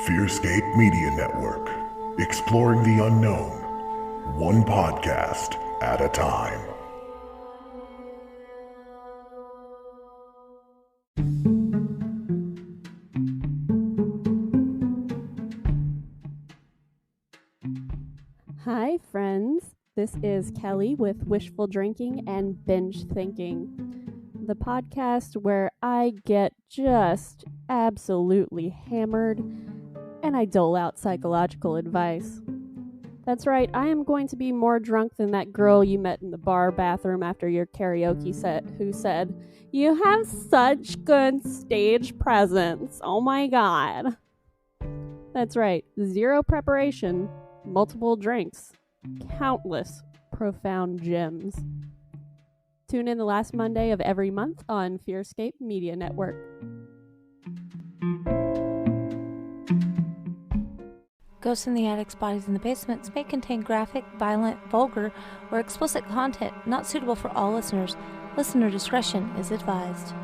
FearScape Media Network, exploring the unknown, one podcast at a time. Hi, friends. This is Kelly with Wishful Drinking and Binge Thinking, the podcast where I get just absolutely hammered and I dole out psychological advice. That's right, I am going to be more drunk than that girl you met in the bar bathroom after your karaoke set who said, "You have such good stage presence. Oh my god." That's right, zero preparation, multiple drinks, countless profound gems. Tune in the last Monday of every month on FearScape Media Network. Ghosts in the Attics, Bodies in the Basements may contain graphic, violent, vulgar, or explicit content not suitable for all listeners. Listener discretion is advised.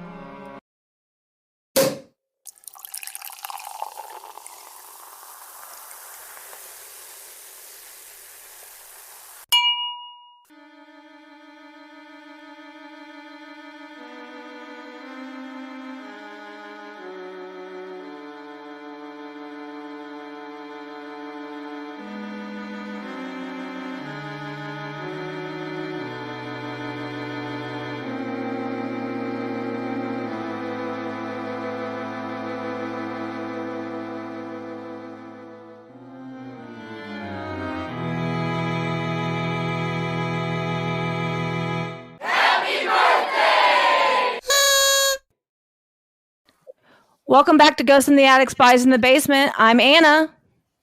Welcome back to Ghosts in the Attic, Spies in the Basement. I'm Anna.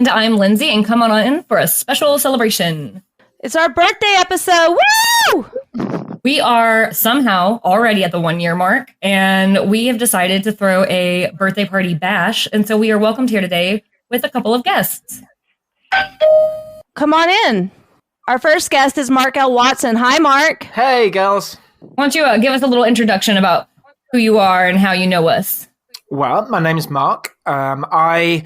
And I'm Lindsey, and come on in for a special celebration. It's our birthday episode. Woo! We are somehow already at the 1 year mark, and we have decided to throw a birthday party bash. And so we are welcomed here today with a couple of guests. Come on in. Our first guest is Mark L. Watson. Hi, Mark. Hey, girls. Why don't you give us a little introduction about who you are and how you know us? Well, my name is Mark. I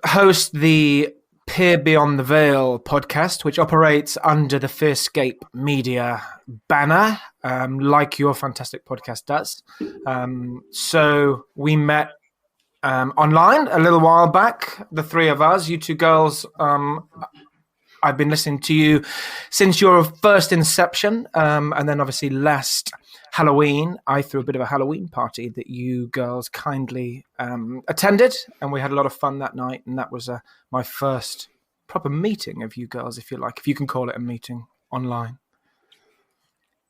host the Peer Beyond the Veil podcast, which operates under the FearScape Media banner, like your fantastic podcast does. So we met online a little while back, the three of us, you two girls. I've been listening to you since your first inception, and then obviously last Halloween, I threw a bit of a Halloween party that you girls kindly attended, and we had a lot of fun that night, and that was my first proper meeting of you girls, if you like, if you can call it a meeting online.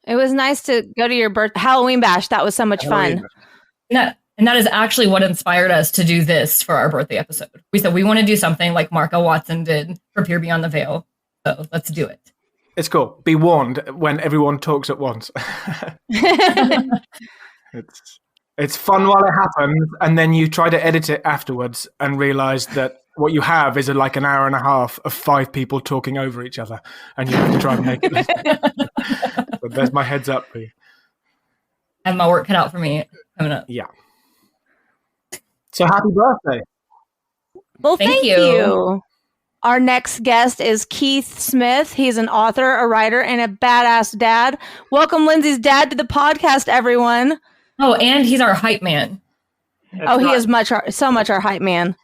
It was nice to go to your Halloween bash. That was so much fun. And that is actually what inspired us to do this for our birthday episode. We said we want to do something like Mark L. Watson did for Peer Beyond the Veil, so let's do it. It's cool. Be warned when everyone talks at once. It's fun while it happens, and then you try to edit it afterwards and realize that what you have is like an hour and a half of 5 people talking over each other, and you have to try and make it. But there's my heads up for you. I have my work cut out for me coming up. Yeah. So happy birthday. Well, thank you. Our next guest is Keith Smith. He's an author, a writer, and a badass dad. Welcome Lindsey's dad to the podcast, everyone. Oh, and he's our hype man. He is so much our hype man.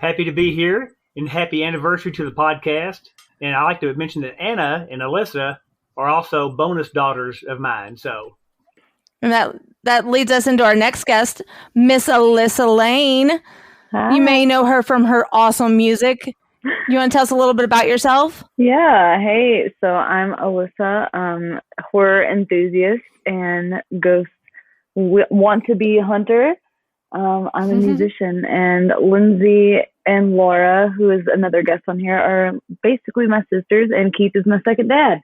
Happy to be here, and happy anniversary to the podcast. And I like to mention that Anna and Alyssa are also bonus daughters of mine. So, and that leads us into our next guest, Miss Alyssa Laine. Hi. You may know her from her awesome music. You want to tell us a little bit about yourself? Yeah. Hey, so I'm Alyssa, horror enthusiast and ghost want to be hunter. I'm a musician, and Lindsey and Laura, who is another guest on here, are basically my sisters, and Keith is my second dad.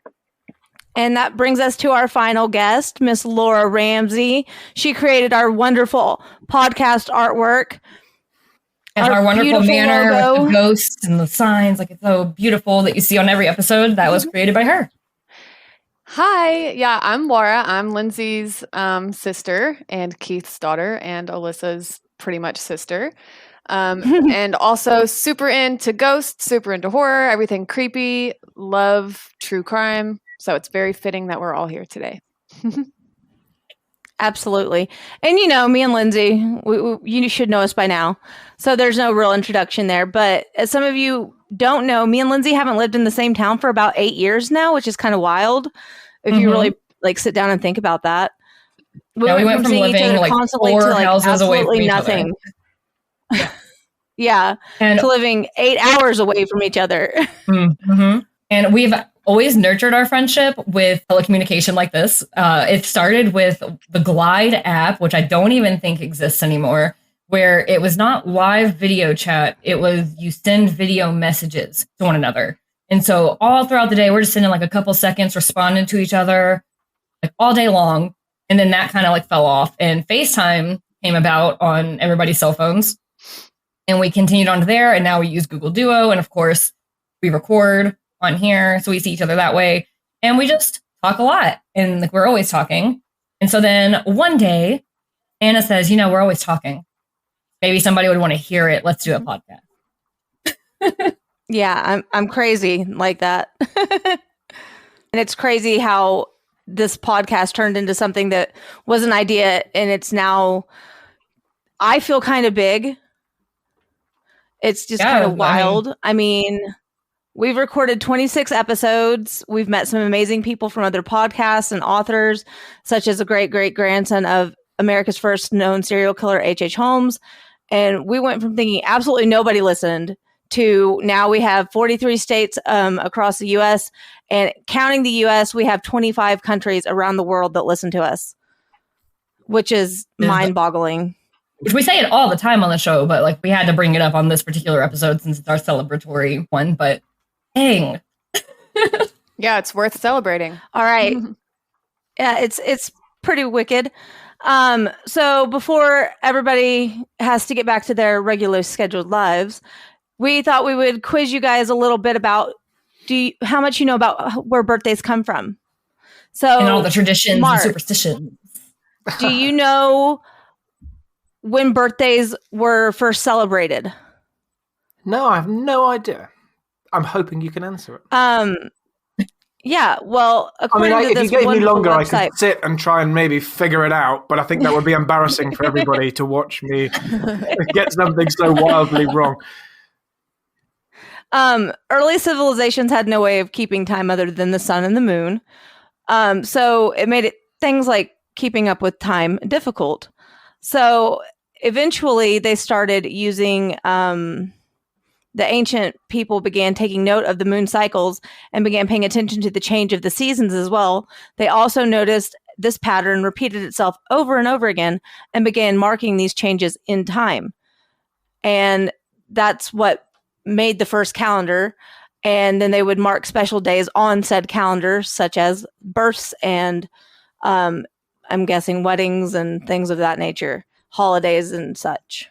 And that brings us to our final guest, Miss Laura Ramsey. She created our wonderful podcast artwork. And our wonderful Manor with the ghosts and the signs, like it's so beautiful that you see on every episode. That was created by her. Hi, yeah, I'm Laura. I'm Lindsey's sister and Keith's daughter and Alyssa's pretty much sister. And also super into ghosts, super into horror, everything creepy, love true crime. So it's very fitting that we're all here today. Absolutely. And me and Lindsey, you should know us by now. So there's no real introduction there. But as some of you don't know, me and Lindsey haven't lived in the same town for about 8 years now, which is kind of wild if you really sit down and think about that. We went from living like constantly 4 to houses away from each nothing. other. Yeah. And to living 8 hours away from each other. Mm-hmm. And we've always nurtured our friendship with telecommunication like this. It started with the Glide app, which I don't even think exists anymore, where it was not live video chat. It was you send video messages to one another. And so all throughout the day, we're just sending like a couple seconds, responding to each other like all day long. And then that kind of like fell off. And FaceTime came about on everybody's cell phones. And we continued on to there. And now we use Google Duo. And of course, we record on here, so we see each other that way, and we just talk a lot, and like we're always talking. And so then one day, Anna says, we're always talking. Maybe somebody would want to hear it. Let's do a podcast. Yeah, I'm crazy like that. And it's crazy how this podcast turned into something that was an idea, and it's now, I feel kind of big. It's just kind of wild. I mean, we've recorded 26 episodes. We've met some amazing people from other podcasts and authors, such as a great-great-grandson of America's first known serial killer, H.H. Holmes. And we went from thinking absolutely nobody listened to now we have 43 states across the U.S. And counting the U.S., we have 25 countries around the world that listen to us, which is mind-boggling. Which we say it all the time on the show, but like we had to bring it up on this particular episode since it's our celebratory one. But dang. Yeah, it's worth celebrating. All right. Yeah, it's pretty wicked. So before everybody has to get back to their regular scheduled lives, we thought we would quiz you guys a little bit about how much you know about where birthdays come from. So and all the traditions and superstitions. Do you know when birthdays were first celebrated? No, I have no idea. I'm hoping you can answer it. Yeah, well, according to this if you gave me longer, website, I could sit and try and maybe figure it out, but I think that would be embarrassing for everybody to watch me get something so wildly wrong. Early civilizations had no way of keeping time other than the sun and the moon. So it made things like keeping up with time difficult. So eventually they started using, the ancient people began taking note of the moon cycles and began paying attention to the change of the seasons as well. They also noticed this pattern repeated itself over and over again and began marking these changes in time. And that's what made the first calendar. And then they would mark special days on said calendar, such as births and I'm guessing weddings and things of that nature, holidays and such.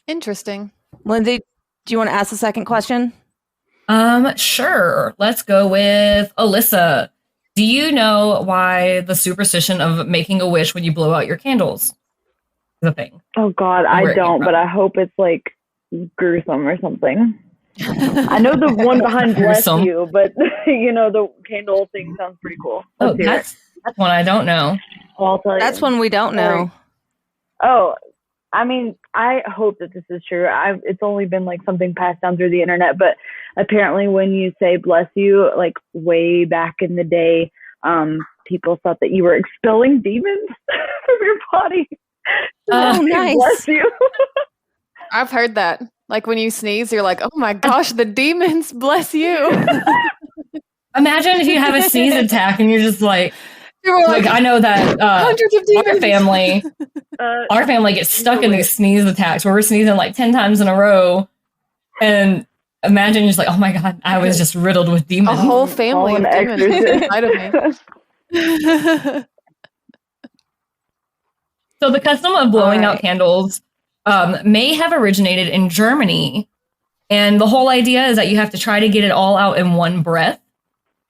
Interesting. Lindsey, do you want to ask the second question? Sure. Let's go with Alyssa. Do you know why the superstition of making a wish when you blow out your candles is a thing? Oh God, I don't, but I hope it's like gruesome or something. I know the one behind bless you, but the candle thing sounds pretty cool. That's one I don't know. Well, I'll tell you. That's one we don't know. Oh, I mean, I hope that this is true. It's only been like something passed down through the internet, but apparently when you say bless you, like way back in the day, people thought that you were expelling demons from your body. Nice. Bless you. I've heard that. Like when you sneeze, you're like, oh my gosh, the demons bless you. Imagine if you have a sneeze attack and you're just like I know that hundreds of demons. Our family gets stuck in these sneeze attacks where we're sneezing like 10 times in a row. And imagine you're just like, oh my God, I was just riddled with demons. A whole family of demons inside of me. So the custom of blowing out candles may have originated in Germany. And the whole idea is that you have to try to get it all out in one breath.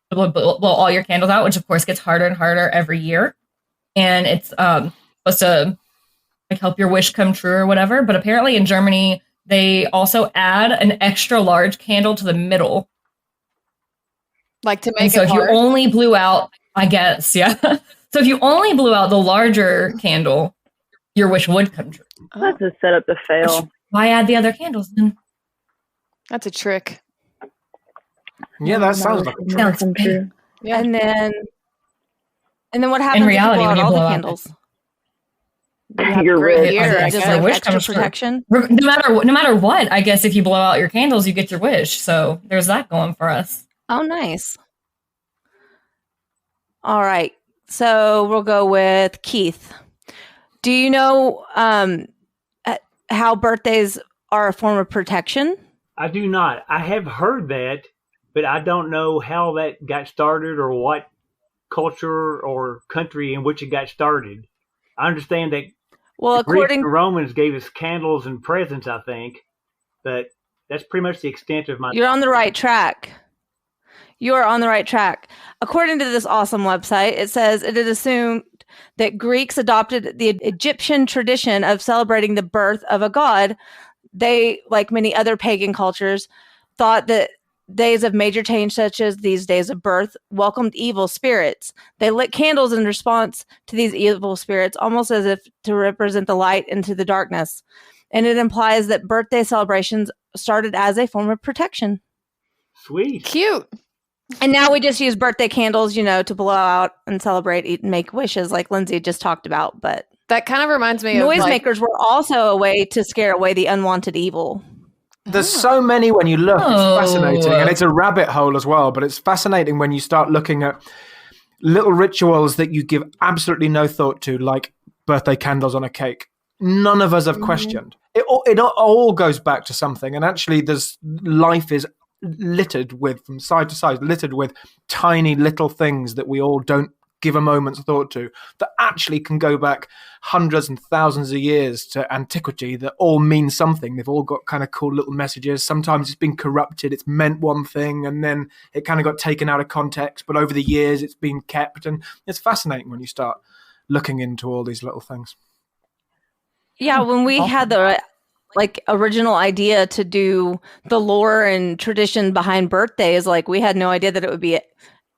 Blow all your candles out, which of course gets harder and harder every year. And it's supposed to like help your wish come true or whatever. But apparently in Germany, they also add an extra large candle to the middle. Like to And make so it if you hard. only blew out, I guess, yeah. So if you only blew out the larger candle, your wish would come true. That's a setup to fail. Why add the other candles then? That's a trick. Yeah, that sounds like a Sounds Come true. Yeah. And then what happens reality, if you when blow you out all blow the out candles? You're great rich. year, I Just guess. like wish extra comes true. protection. No matter what, I guess if you blow out your candles, you get your wish. So there's that going for us. Oh, nice. All right. So we'll go with Keith. Do you know how birthdays are a form of protection? I do not. I have heard that, but I don't know how that got started or what culture or country in which it got started. I understand that Well, the Greeks according and Romans gave us candles and presents, I think, but that's pretty much the extent of my. you're on the right track. You are on the right track. According to this awesome website, it says it is assumed that Greeks adopted the Egyptian tradition of celebrating the birth of a god. They, like many other pagan cultures, thought that days of major change, such as these days of birth, welcomed evil spirits. They lit candles in response to these evil spirits, almost as if to represent the light into the darkness. And it implies that birthday celebrations started as a form of protection. Sweet. Cute. And now we just use birthday candles, to blow out and celebrate, eat, and make wishes, like Lindsay just talked about. But That kind of reminds me of noisemakers were also a way to scare away the unwanted evil. There's so many when you look. Oh. It's fascinating. And it's a rabbit hole as well. But it's fascinating when you start looking at little rituals that you give absolutely no thought to, like birthday candles on a cake. None of us have questioned. It all goes back to something. And actually, life is littered with, from side to side, littered with tiny little things that we all don't give a moment's thought to, that actually can go back hundreds and thousands of years to antiquity, that all mean something. They've all got kind of cool little messages. Sometimes it's been corrupted. It's meant one thing and then it kind of got taken out of context, but over the years it's been kept. And it's fascinating when you start looking into all these little things. Yeah, when we had the original idea to do the lore and tradition behind birthdays, we had no idea that it would be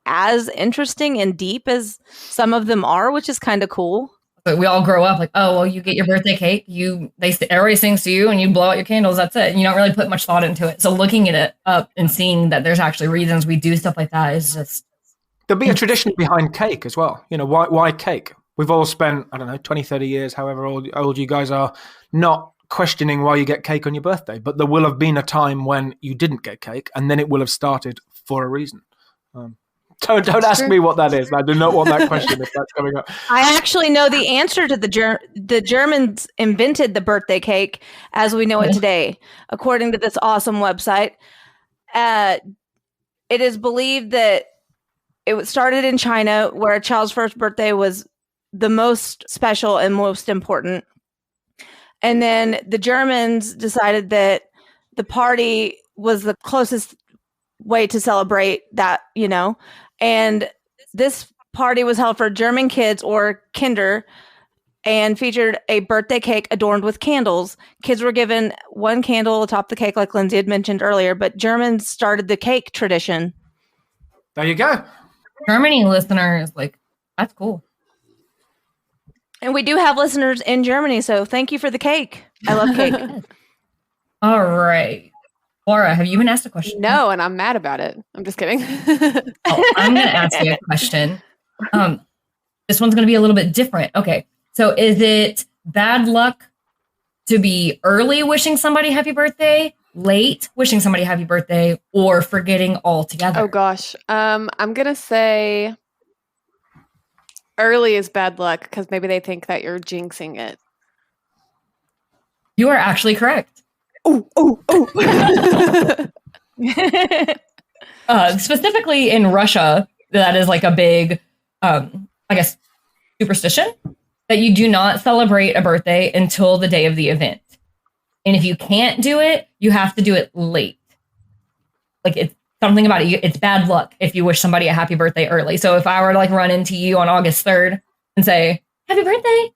as interesting and deep as some of them are, which is kind of cool. But we all grow up like, oh, well, you get your birthday cake, everybody sings to you, and you blow out your candles. That's it. And you don't really put much thought into it. So looking at it up and seeing that there's actually reasons we do stuff like that is just. There'll be a tradition behind cake as well. Why cake? We've all spent, 20, 30 years, however old you guys are, not questioning why you get cake on your birthday. But there will have been a time when you didn't get cake, and then it will have started for a reason. Don't ask me what that is. I do not want that question if that's coming up. I actually know the answer to the Germans invented the birthday cake as we know it today, according to this awesome website. It is believed that it started in China, where a child's first birthday was the most special and most important. And then the Germans decided that the party was the closest way to celebrate that, and this party was held for German kids, or Kinder, and featured a birthday cake adorned with candles. Kids were given one candle atop the cake, like Lindsay had mentioned earlier, but Germans started the cake tradition. There you go. Germany listeners, that's cool. And we do have listeners in Germany, so thank you for the cake. I love cake. All right. Laura, have you been asked a question? No, and I'm mad about it. I'm just kidding. I'm going to ask you a question. This one's going to be a little bit different. Okay. So is it bad luck to be early wishing somebody happy birthday, late wishing somebody happy birthday, or forgetting altogether? Oh, gosh. I'm going to say early is bad luck because maybe they think that you're jinxing it. You are actually correct. Specifically in Russia, that is a big, superstition that you do not celebrate a birthday until the day of the event. And if you can't do it, you have to do it late. It's something about it. It's bad luck if you wish somebody a happy birthday early. So if I were to run into you on August 3rd and say, happy birthday,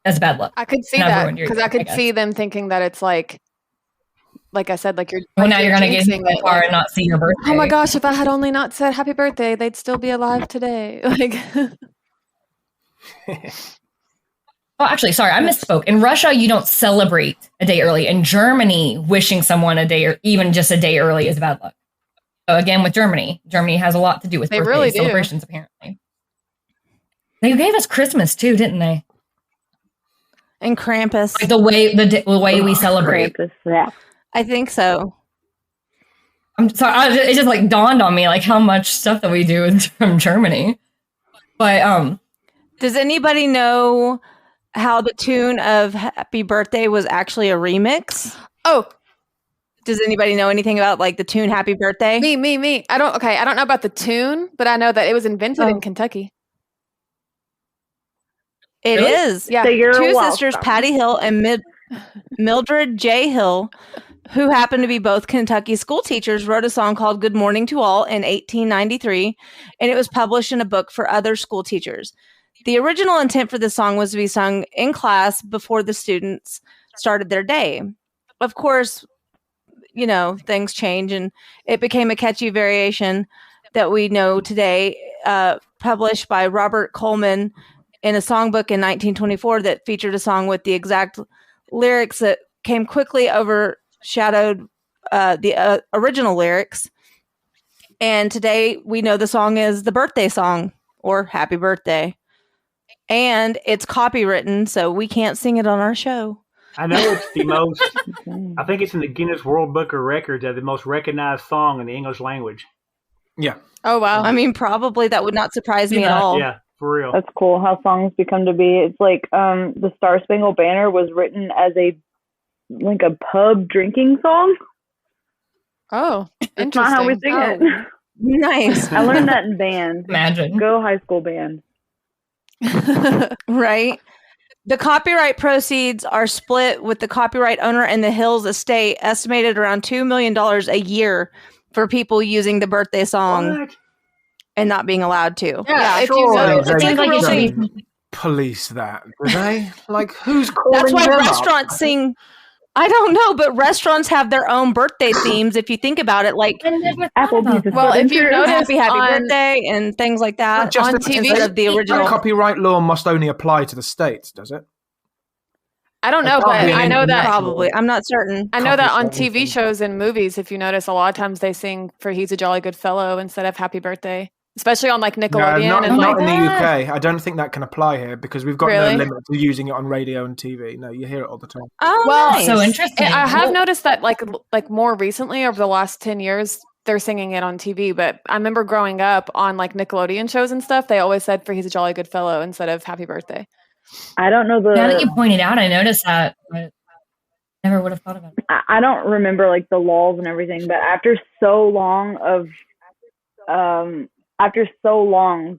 that's bad luck. I could see And I've that ruined your because day, I could guess. see them thinking that it's like I said, like you're. Well, like now you're gonna get jinxing in the it, car like, and not see your birthday. oh my gosh! If I had only not said happy birthday, they'd still be alive today. Like, Oh, actually, sorry, I misspoke. In Russia, you don't celebrate a day early. In Germany, wishing someone a day or even just a day early is bad luck. So again, with Germany has a lot to do with They birthday really do. celebrations. Apparently, they gave us Christmas too, didn't they? And Krampus. Like the way we celebrate. Krampus, yeah. I think so. I'm sorry, it just like dawned on me like how much stuff that we do from Germany. But Does anybody know how the tune of Happy Birthday was actually a remix? oh, Does anybody know anything about like the tune Happy Birthday? me. I don't know about the tune, but I know that it was invented in Kentucky. It Really? is. Yeah. So you're Two welcome. sisters, Patty Hill and Mildred J. Hill, who happen to be both Kentucky school teachers, wrote a song called Good Morning to All in 1893, and it was published in a book for other school teachers. The original intent for this song was to be sung in class before the students started their day. Of course, you know, things change, and it became a catchy variation that we know today, published by Robert Coleman in a songbook in 1924 that featured a song with the exact lyrics that came quickly overshadowed the original lyrics. And today we know the song is the birthday song or Happy Birthday. And it's copywritten, so we can't sing it on our show. I know it's the most, I think it's in the Guinness World Book of Records as the most recognized song in the English language. Yeah. Oh wow! I mean, probably that would not surprise me at all. Yeah, for real. That's cool how songs become to be. It's like the Star Spangled Banner was written as a pub drinking song. Oh, That's not how we sing Oh. it. Nice. I learned that in band. imagine. Go high school band. Right. The copyright proceeds are split with the copyright owner and the Hills estate, estimated around $2 million a year for people using the birthday song What? and not being allowed to. Yeah, if you Sure, know, it's they like a real don't thing. police that, do they? Like, who's calling That's why them up? restaurants sing. I don't know, but restaurants have their own birthday themes. If you think about it, like Applebee's is Well, if you true. notice happy on- birthday and things like that. Not just on the- TV instead of the The original. copyright law must only apply to the states, does it? I don't know, It but can't be I know that Probably. I'm not certain. I know that on Copy TV shows and movies, if you notice, a lot of times they sing for "He's a Jolly Good Fellow" instead of "Happy Birthday," especially on like No, Nickelodeon not, and not like. in the UK. I don't think that can apply here because we've got Really? no limit to using it on radio and TV. No, you hear it all the time. Oh, Well, nice. So interesting. I have Well, noticed that like more recently over the last 10 years they're singing it on TV, but I remember growing up on like Nickelodeon shows and stuff, they always said for "He's a Jolly Good Fellow" instead of "Happy Birthday." I don't know now that you the. pointed out, I noticed that. But never would have thought about it. I don't remember like the laws and everything, but after so long,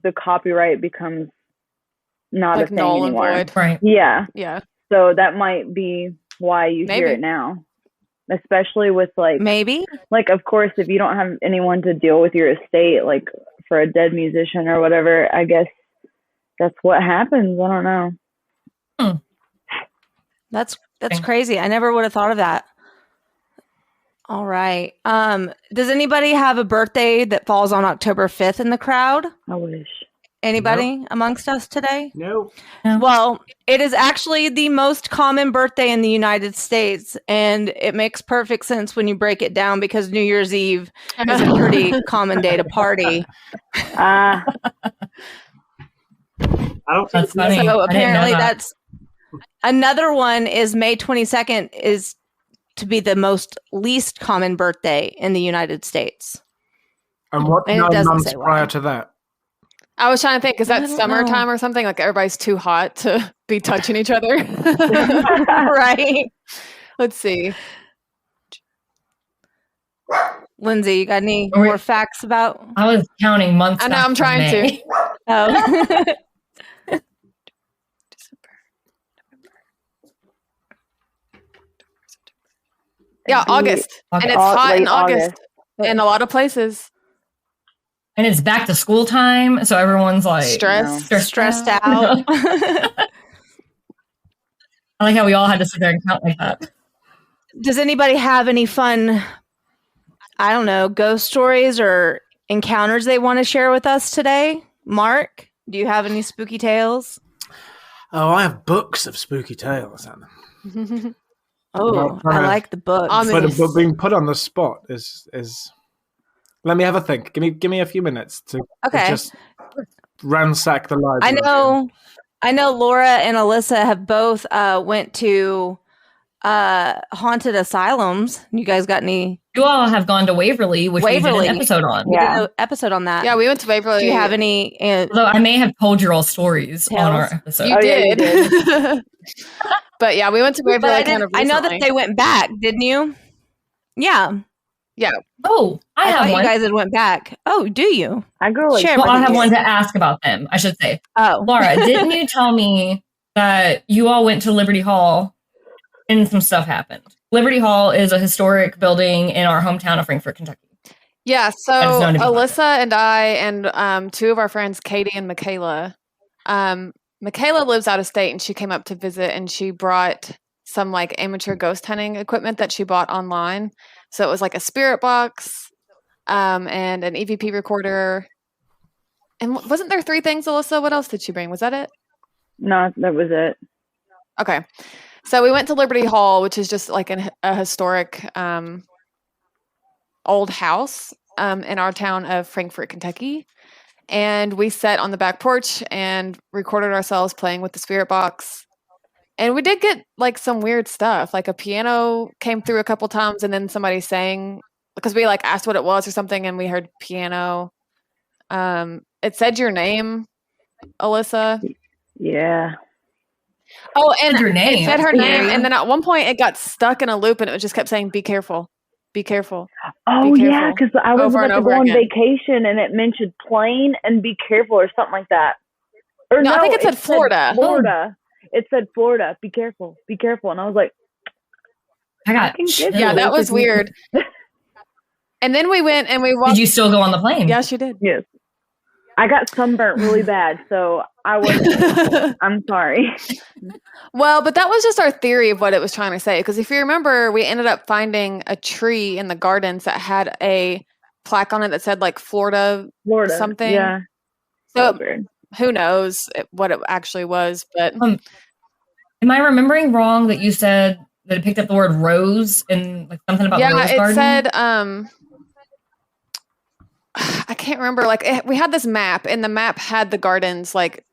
the copyright becomes not Like a thing null and anymore. void. Right. Yeah, Yeah. so that might be why you hear Maybe. it now, especially with Maybe. of course, if you don't have anyone to deal with your estate, like for a dead musician or whatever, I guess that's what happens. I don't know. That's Okay. crazy. I never would have thought of that. All right. Does anybody have a birthday that falls on October 5th in the crowd? I wish. Anybody amongst us today? No. Well, it is actually the most common birthday in the United States, and it makes perfect sense when you break it down because New Year's Eve is a pretty common day to party. Ah, I don't That's think funny. So I didn't know apparently that. that's another one is May 22nd is to be the most least common birthday in the United States. And what And it 9 doesn't months say why. prior to that? I was trying to think, is I that don't summertime know. or something? Like everybody's too hot to be touching each other? Right. Let's see. Lindsay, you got any Are we- more facts about? I was counting months. I know, back I'm from trying to. May. Oh. Yeah, August. And it's hot in late August in a lot of places. And it's back to school time, so everyone's like Stress. Stressed out. I like how we all had to sit there and count like that. does anybody have any fun, I don't know, ghost stories or encounters they want to share with us today? Mark, do you have any spooky tales? Oh, I have books of spooky tales, Anna. Oh, I like the books. But being put on the spot is. Let me have a think. Give me a few minutes to just ransack the library. I know Laura and Alyssa have both went to haunted asylums. You guys got any? You all have gone to Waverly, which we did an episode on. We did an episode on that. Yeah, we went to Waverly. Do you have any? Although I may have told your all stories on our episode. You did. Yeah, you did. But yeah, we went to Waverly kind of recently. I know that they went back, didn't you? Yeah. Yeah. Oh, I have thought one. You guys had went back. Oh, do you? I go like. Well, I have one to ask about them. I should say. Oh, Laura, didn't you tell me that you all went to Liberty Hall and some stuff happened? Liberty Hall is a historic building in our hometown of Frankfort, Kentucky. Yeah. So Alyssa and I and two of our friends, Katie and Michaela. Michaela lives out of state, and she came up to visit, and she brought some like amateur ghost hunting equipment that she bought online. So it was like a spirit box, and an EVP recorder. And wasn't there 3 things, Alyssa? What else did she bring? Was that it? No, that was it. Okay. So we went to Liberty Hall, which is just like a historic old house in our town of Frankfort, Kentucky. And we sat on the back porch and recorded ourselves playing with the spirit box. And we did get like some weird stuff, like a piano came through a couple times, and then somebody sang because we like asked what it was or something, and we heard piano. It said your name, Alyssa. Yeah. Oh, and your name. It said her name, and then at one point it got stuck in a loop, and it just kept saying, "Be careful, be careful." Oh be yeah, careful, because I was over about to and go over on again. vacation, and it mentioned plane and be careful or something like that. Or No, I think it said Florida. Florida. It said Florida. Be careful, and I was like, I got yeah, that was weird. And then we went and we walked. Did you still go on the plane? Yes, you did. Yes. I got sunburnt really bad, so I was. I'm sorry. Well, but that was just our theory of what it was trying to say. Because if you remember, we ended up finding a tree in the gardens that had a plaque on it that said like Florida something. Yeah. So who knows what it actually was? But am I remembering wrong that you said that it picked up the word rose and like something about the rose garden? Yeah, it said. I can't remember. Like we had this map, and the map had the gardens like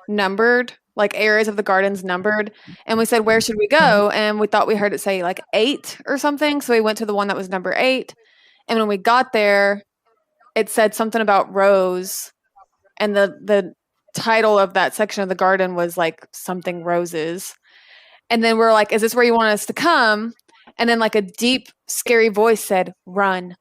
numbered, like areas of the gardens numbered. And we said, "Where should we go?" And we thought we heard it say like 8 or something. So we went to the one that was number 8. And when we got there, it said something about rose, and the title of that section of the garden was like something roses. And then we're like, "Is this where you want us to come?" And then like a deep, scary voice said, "Run."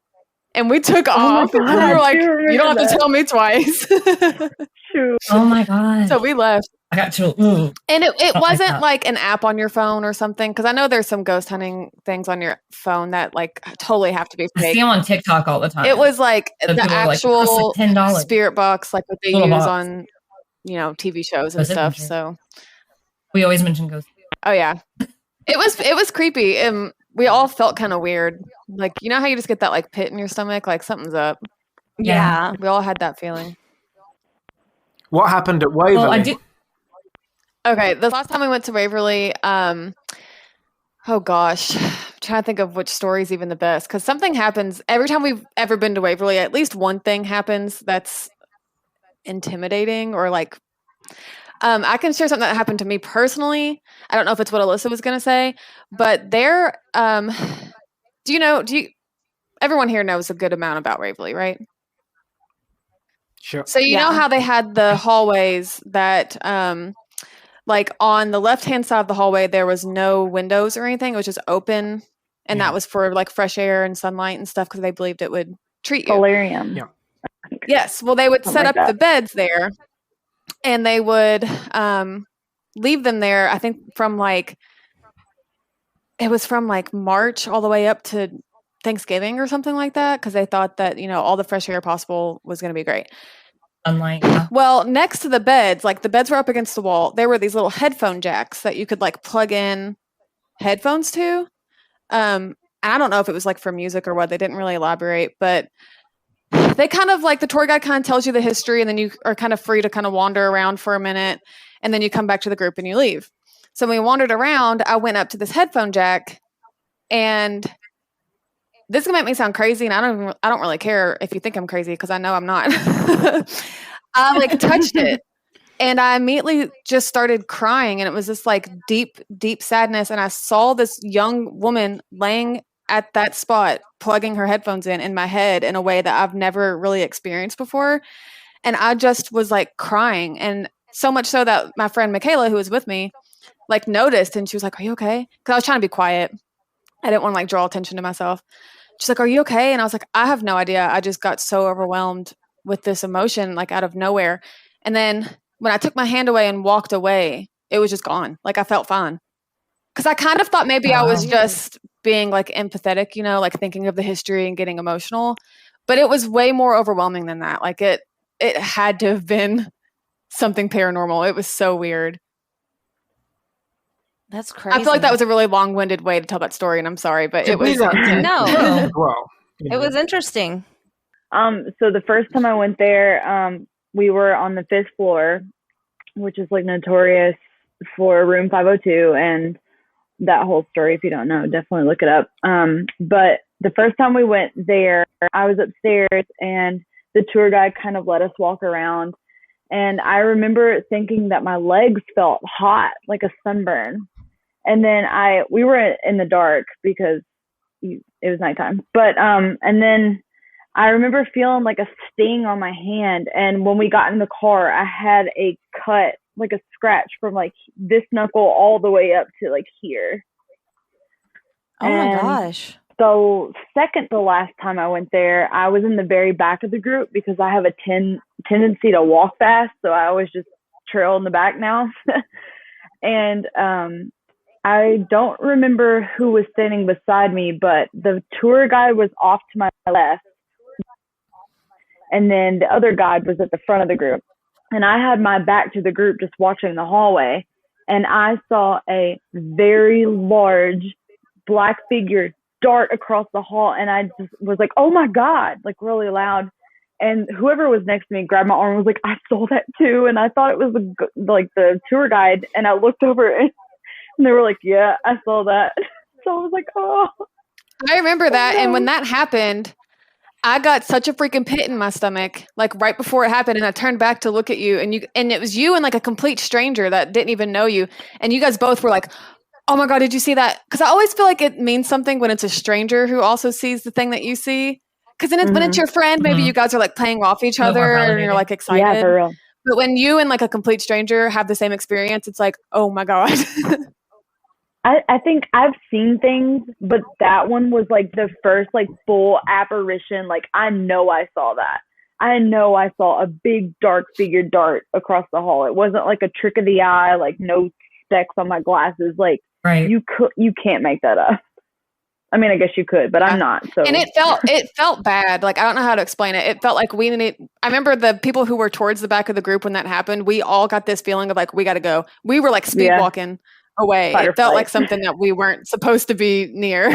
And we took off. God, we were like, "You don't have that. to tell me twice." Shoot. Oh my god! So we left. I got to. And it wasn't like an app on your phone or something, because I know there's some ghost hunting things on your phone that like totally have to be I fake. see them on TikTok all the time. It was like So the people are like, actual "Costs like $10." spirit box, like what they Little use box. on, TV shows and Ghost stuff. Adventure. So, We always mention ghosts. oh yeah, it was creepy, and we all felt kind of weird. Like, you know how you just get that like pit in your stomach, like something's up. Yeah. We all had that feeling. What happened at Waverly? Well, I do. Okay, the last time we went to Waverly, oh gosh, I'm trying to think of which story is even the best, because something happens every time we've ever been to Waverly. At least one thing happens that's intimidating, or like, I can share something that happened to me personally. I don't know if it's what Alyssa was going to say, but there, everyone here knows a good amount about Waverly, right? Sure. So you know how they had the hallways that, like on the left-hand side of the hallway, there was no windows or anything. It was just open. And that was for like fresh air and sunlight and stuff, because they believed it would treat you. Solarium. Yeah. Yes. Well, they would Something set like up that. the beds there, and they would leave them there, I think it was from March all the way up to Thanksgiving or something like that, because they thought that, all the fresh air possible was going to be great. Unlike Well, next to the beds, like the beds were up against the wall, there were these little headphone jacks that you could like plug in headphones to. And I don't know if it was like for music or what. They didn't really elaborate, but they kind of like the tour guide kind of tells you the history, and then you are kind of free to kind of wander around for a minute, and then you come back to the group and you leave. So when we wandered around, I went up to this headphone jack, and this is gonna make me sound crazy, and I don't really care if you think I'm crazy because I know I'm not. I like touched it, and I immediately just started crying, and it was this like deep, deep sadness. And I saw this young woman laying at that spot, plugging her headphones in my head in a way that I've never really experienced before. And I just was like crying. And so much so that my friend Michaela, who was with me, like noticed, and she was like, "Are you okay?" Because I was trying to be quiet. I didn't want to like draw attention to myself. She's like, "Are you okay?" And I was like, "I have no idea. I just got so overwhelmed with this emotion, like out of nowhere." And then when I took my hand away and walked away, it was just gone. Like I felt fine. Because I kind of thought maybe I was just being like empathetic, you know, like thinking of the history and getting emotional. But it was way more overwhelming than that. Like it had to have been something paranormal. It was so weird. That's crazy. I feel like that was a really long-winded way to tell that story, and I'm sorry, but it was No. Well, It was interesting. So the first time I went there, we were on the 5th floor, which is like notorious for room 502, and that whole story, if you don't know, definitely look it up. But the first time we went there, I was upstairs, and the tour guide kind of let us walk around. And I remember thinking that my legs felt hot, like a sunburn. And then we were in the dark because it was nighttime. But, and then I remember feeling like a sting on my hand. And when we got in the car, I had a cut, like a scratch from like this knuckle all the way up to like here. Oh my gosh. So second to last time I went there, I was in the very back of the group because I have a tendency to walk fast. So I always just trail in the back now. And I don't remember who was standing beside me, but the tour guide was off to my left. And then the other guide was at the front of the group. And I had my back to the group just watching the hallway. And I saw a very large black figure dart across the hall. And I just was like, "Oh my God," like really loud. And whoever was next to me grabbed my arm and was like, "I saw that too." And I thought it was the tour guide. And I looked over and they were like, "Yeah, I saw that." So I was like, "Oh." I remember that. And when that happened, I got such a freaking pit in my stomach, like right before it happened. And I turned back to look at you, and it was you and like a complete stranger that didn't even know you. And you guys both were like, "Oh my God, did you see that?" Because I always feel like it means something when it's a stranger who also sees the thing that you see. Because then when it's your friend, maybe you guys are like playing off each other and you're like excited. Yeah, for real. But when you and like a complete stranger have the same experience, it's like, "Oh my God." I think I've seen things, but that one was like the first like full apparition. Like I know I saw that. I know I saw a big dark figure dart across the hall. It wasn't like a trick of the eye, like no specs on my glasses. Like you can't make that up. I mean, I guess you could, but I'm not. So and it felt bad. Like I don't know how to explain it. It felt like we needed. I remember the people who were towards the back of the group when that happened. We all got this feeling of like we got to go. We were like speed walking away. It felt like something that we weren't supposed to be near.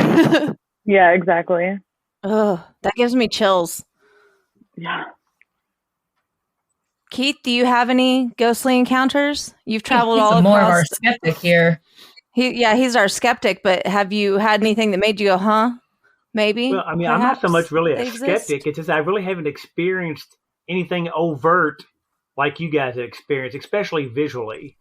Yeah, exactly. Oh, that gives me chills. Yeah. Keith, do you have any ghostly encounters? You've traveled all across. More of our skeptic here. He's our skeptic, but have you had anything that made you go, huh? Maybe? Well, I mean, I'm not so much really a skeptic. It's just I really haven't experienced anything overt like you guys have experienced, especially visually.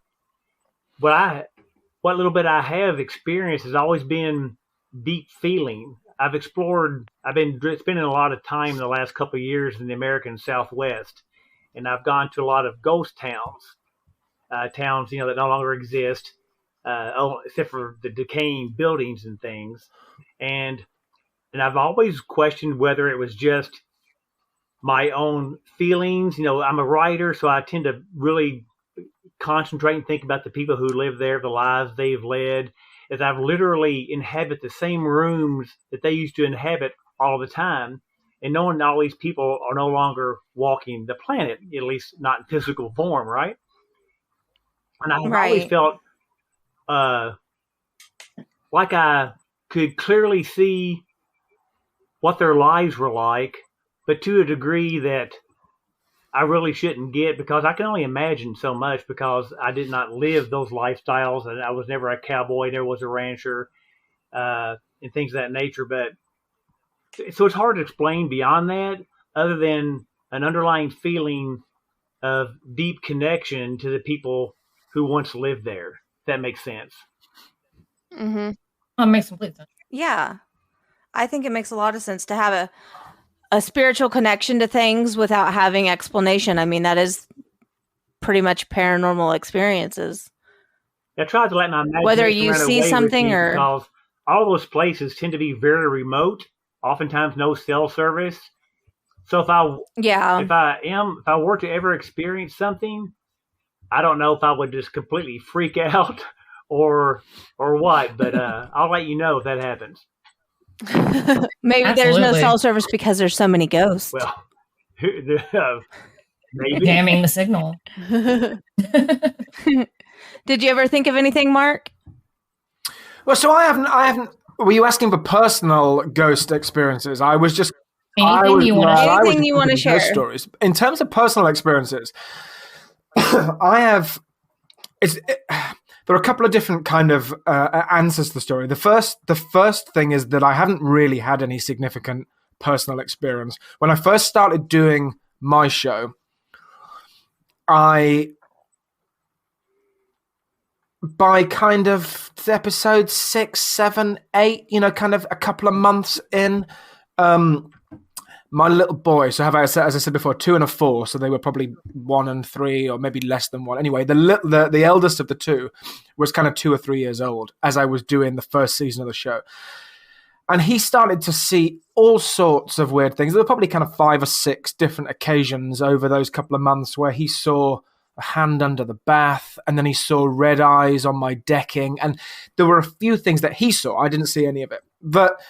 What little bit I have experienced has always been deep feeling. I've been spending a lot of time in the last couple of years in the American Southwest, and I've gone to a lot of ghost towns, that no longer exist, except for the decaying buildings and things. And I've always questioned whether it was just my own feelings. I'm a writer, so I tend to really concentrate and think about the people who live there, the lives they've led, as I've literally inhabit the same rooms that they used to inhabit all the time. And knowing all these people are no longer walking the planet, at least not in physical form, right? And I've always felt like I could clearly see what their lives were like, but to a degree that I really shouldn't get, because I can only imagine so much, because I did not live those lifestyles, and I was never a cowboy, never was a rancher, and things of that nature. But so it's hard to explain beyond that, other than an underlying feeling of deep connection to the people who once lived there. If that makes sense. Mm-hmm. That makes complete sense. Yeah. I think it makes a lot of sense to have a spiritual connection to things without having explanation. I mean, that is pretty much paranormal experiences. I tried to let my imagination Whether you run see away something with me, or- because all those places tend to be very remote, oftentimes no cell service. So if I were to ever experience something, I don't know if I would just completely freak out or what, but I'll let you know if that happens. Maybe there's no Absolutely. cell service because there's so many ghosts. Well, maybe. Jamming the signal. Did you ever think of anything, Mark? Well, so I haven't. Were you asking for personal ghost experiences? I was just Anything you want to share? Anything you want to share. Stories. In terms of personal experiences, I have. There are a couple of different kind of answers to the story. The first thing is that I haven't really had any significant personal experience. When I first started doing my show, by kind of episode 6, 7, 8, kind of a couple of months in, my little boy, so as I said before, 2 and a 4, so they were probably 1 and 3, or maybe less than 1. Anyway, the eldest of the 2 was kind of 2 or 3 years old as I was doing the first season of the show. And he started to see all sorts of weird things. There were probably kind of 5 or 6 different occasions over those couple of months where he saw a hand under the bath, and then he saw red eyes on my decking. And there were a few things that he saw. I didn't see any of it. But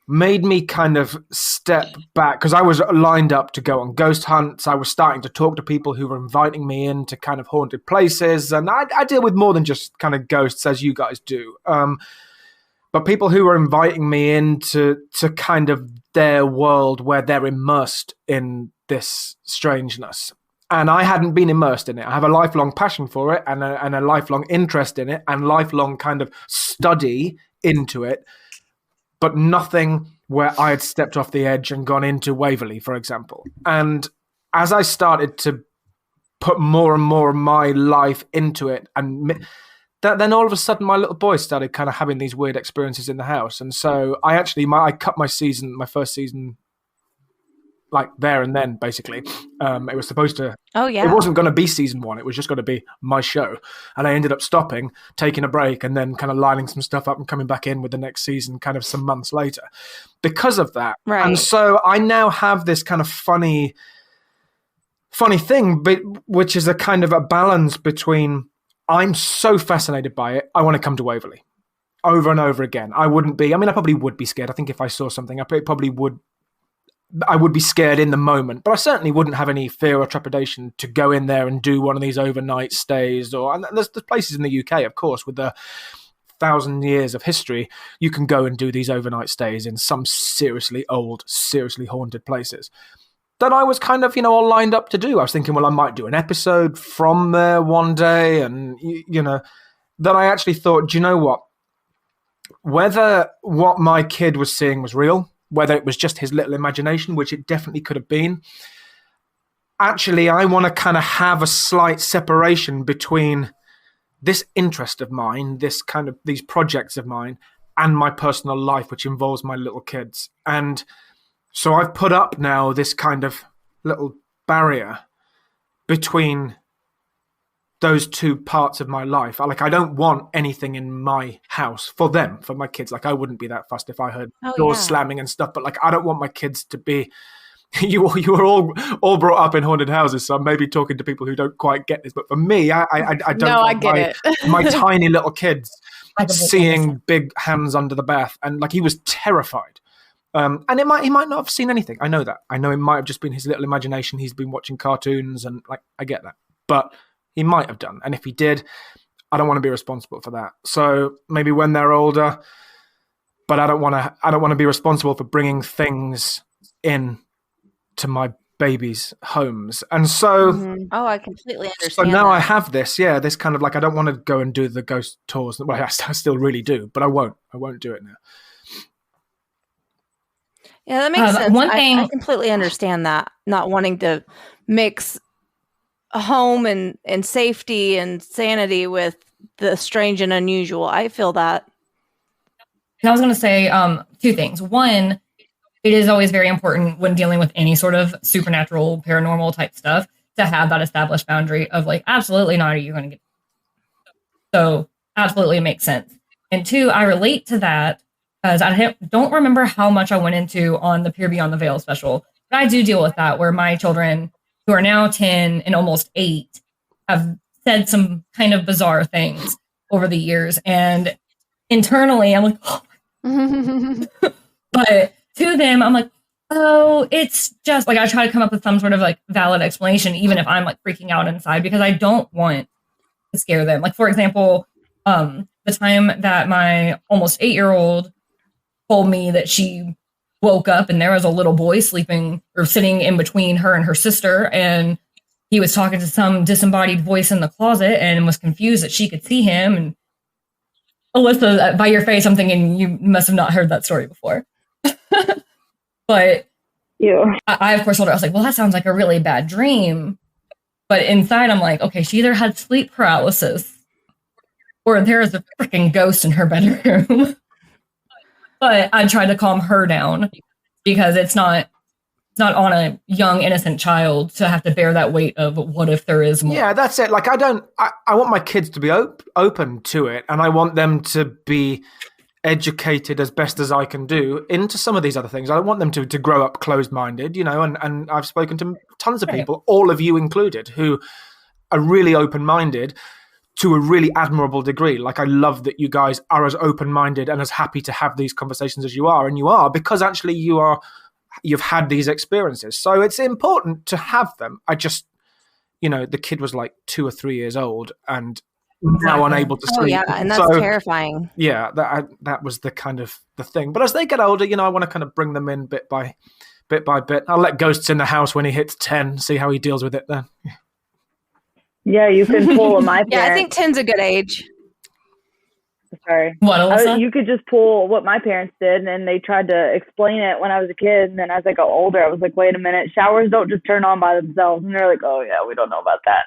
made me kind of step back, because I was lined up to go on ghost hunts. I was starting to talk to people who were inviting me into kind of haunted places. And I deal with more than just kind of ghosts, as you guys do. But people who were inviting me into kind of their world where they're immersed in this strangeness. And I hadn't been immersed in it. I have a lifelong passion for it, and a lifelong interest in it, and lifelong kind of study into it, but nothing where I had stepped off the edge and gone into Waverley, for example. And as I started to put more and more of my life into it, and then all of a sudden my little boy started kind of having these weird experiences in the house. And so I cut my first season, like there and then, basically. It was supposed to... Oh, yeah. It wasn't going to be season 1. It was just going to be my show. And I ended up stopping, taking a break, and then kind of lining some stuff up and coming back in with the next season kind of some months later because of that. Right. And so I now have this kind of funny thing, which is a kind of a balance between, I'm so fascinated by it, I want to come to Waverley over and over again. I probably would be scared. I think if I saw something, I would be scared in the moment, but I certainly wouldn't have any fear or trepidation to go in there and do one of these overnight stays. And there's places in the UK, of course, with the 1,000 years of history, you can go and do these overnight stays in some seriously old, seriously haunted places that I was kind of, all lined up to do. I was thinking, well, I might do an episode from there one day. And, then I actually thought, do you know what? Whether what my kid was seeing was real, whether it was just his little imagination, which it definitely could have been, actually, I want to kind of have a slight separation between this interest of mine, these projects of mine, and my personal life, which involves my little kids. And so I've put up now this kind of little barrier between those two parts of my life. I don't want anything in my house for them, for my kids. I wouldn't be that fussed if I heard doors slamming and stuff, but I don't want my kids to be... You were all brought up in haunted houses, so I'm maybe talking to people who don't quite get this, but for me, I don't No, I want get it. my tiny little kids seeing big hands under the bath, and he was terrified. And he might not have seen anything. I know that. I know it might have just been his little imagination. He's been watching cartoons, and I get that. But he might have done. And if he did, I don't want to be responsible for that. So maybe when they're older, but I don't want to be responsible for bringing things in to my babies' homes. And so, Oh, I completely so understand. now I that. have this kind of like, I don't want to go and do the ghost tours. Well, I still really do, but I won't do it now. Yeah, that makes sense. One thing I completely understand that, not wanting to mix home and safety and sanity with the strange and unusual. I feel that. And I was going to say two things. One, it is always very important when dealing with any sort of supernatural, paranormal type stuff to have that established boundary of like, absolutely not are you going to get. So absolutely it makes sense. And two, I relate to that because I don't remember how much I went into on the Peer Beyond the Veil special, but I do deal with that where my children who are now 10 and almost 8 have said some kind of bizarre things over the years. And internally, I'm like, oh. But to them, I'm like, oh, it's just like I try to come up with some sort of like valid explanation, even if I'm like freaking out inside, because I don't want to scare them. Like, for example, the time that my almost 8-year-old told me that she woke up and there was a little boy sleeping or sitting in between her and her sister, and he was talking to some disembodied voice in the closet and was confused that she could see him. And Alyssa, by your face, I'm thinking you must have not heard that story before. But Yeah. I of course told her, I was like, well, that sounds like a really bad dream. But inside, I'm like, okay, she either had sleep paralysis or there is a freaking ghost in her bedroom. But I tried to calm her down because it's not on a young, innocent child to have to bear that weight of what if there is more. Yeah, that's it. Like, I want my kids to be open to it, and I want them to be educated as best as I can do into some of these other things. I don't want them to grow up closed-minded, and I've spoken to tons of people, all of you included, who are really open-minded to a really admirable degree. Like, I love that you guys are as open-minded and as happy to have these conversations as you are, and you are because actually you've had these experiences. So it's important to have them. I just, the kid was like 2 or 3 years old and now unable to sleep. Oh, yeah, and that's terrifying. Yeah, that was the kind of the thing. But as they get older, I want to kind of bring them in bit by bit. I'll let Ghosts in the house when he hits 10, see how he deals with it then. Yeah, you can pull my parents. Yeah, I think 10's a good age. Sorry. What, Alyssa? You could just pull what my parents did, and they tried to explain it when I was a kid. And then as I got older, I was like, wait a minute, showers don't just turn on by themselves. And they're like, oh, yeah, we don't know about that.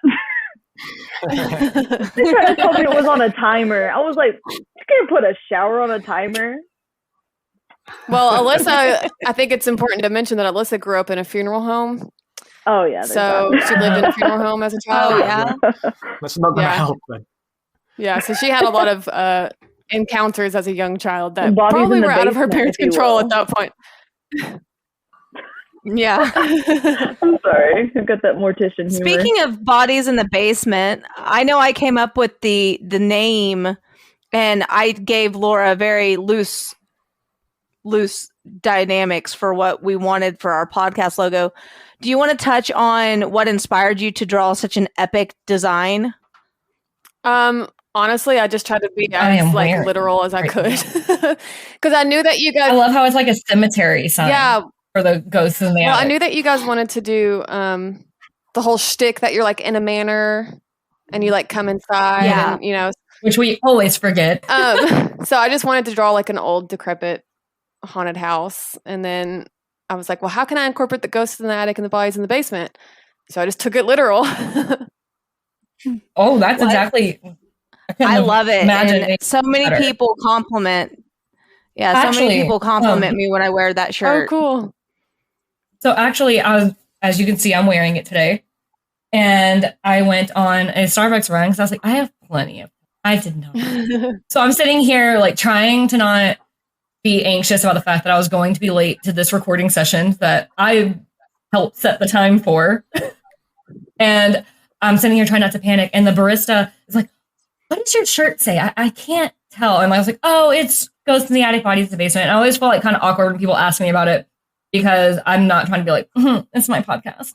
They tried to tell me it was on a timer. I was like, you can't put a shower on a timer. Well, Alyssa, I think it's important to mention that Alyssa grew up in a funeral home. Oh, yeah. So she lived in a funeral home as a child. Oh, yeah. That's not going to help then. Yeah, so she had a lot of encounters as a young child that Bodies probably in the were out of her basement, parents' if you control will. at that point. Yeah. I'm sorry. I've got that mortician humor. Speaking of bodies in the basement, I know I came up with the name, and I gave Laura very loose dynamics for what we wanted for our podcast logo. Do you want to touch on what inspired you to draw such an epic design? Honestly, I just tried to be as literal as I could because I knew that you guys. I love how it's like a cemetery sign. Yeah. For the ghosts in the attic. I knew that you guys wanted to do the whole shtick that you're like in a manor and you like come inside. Yeah. And, which we always forget. So I just wanted to draw like an old decrepit haunted house, and then I was like, well, how can I incorporate the ghosts in the attic and the bodies in the basement? So I just took it literal. Oh, that's exactly. I love it. Imagine And so many people compliment. Yeah, so Actually, many people compliment me when I wear that shirt. Oh, cool. So actually, as you can see, I'm wearing it today. And I went on a Starbucks run because I was like, I have plenty of. I did not. So I'm sitting here like trying to not be anxious about the fact that I was going to be late to this recording session that I helped set the time for. And I'm sitting here trying not to panic. And the barista is like, what does your shirt say? I can't tell. And I was like, oh, it's Ghosts in the Attic, Bodies in the Basement. And I always felt like kind of awkward when people ask me about it because I'm not trying to be like, it's my podcast,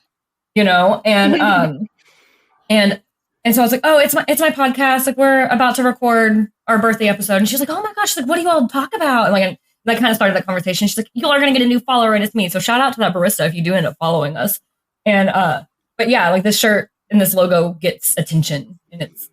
And and so I was like, oh, it's my podcast. Like, we're about to record our birthday episode. And she's like, oh my gosh, like, what do you all talk about? And like, that kind of started that conversation. She's like, you are going to get a new follower and it's me. So shout out to that barista if you do end up following us. And, but yeah, like this shirt and this logo gets attention and it's,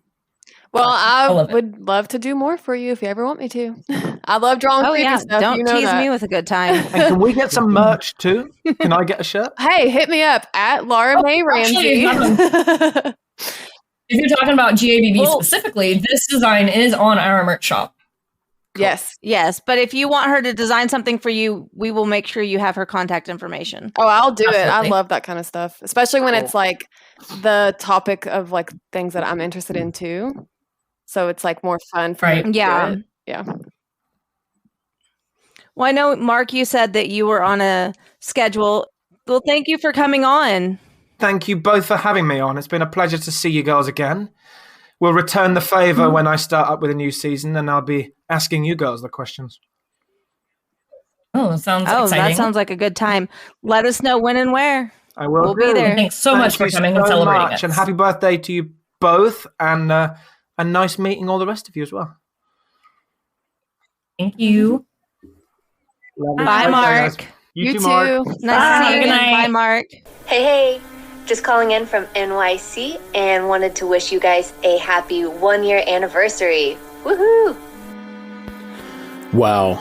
Well, I love it. would love to do more for you if you ever want me to. I love drawing Oh creepy yeah, stuff. don't you know tease that. me with a good time. And can we get some merch too? Can I get a shirt? Hey, hit me up at Laura May actually, Ramsey. if you're talking about GABB specifically, this design is on our merch shop. Yes. Yes, but if you want her to design something for you, we will make sure you have her contact information. Oh, I'll do it. I Absolutely. love that kind of stuff, especially when it's like the topic of like things that I'm interested in too. So it's like more fun for me Right. to do Yeah. it. Yeah. Well, I know, Mark, you said that you were on a schedule. Well, thank you for coming on. Thank you both for having me on. It's been a pleasure to see you girls again. We'll return the favor when I start up with a new season, and I'll be asking you girls the questions. Oh, sounds Oh, exciting. that sounds like a good time. Let us know when and where. I will We'll be do. there. Thanks so much for Thank you coming and so celebrating much, us. and happy birthday to you both, and nice meeting all the rest of you as well. Thank you. Lovely. Bye, Okay, guys. Mark. You too, Mark. Nice to see Bye. you Good again. night. Bye, Mark. Hey, just calling in from NYC and wanted to wish you guys a happy 1-year anniversary. Woohoo! Wow.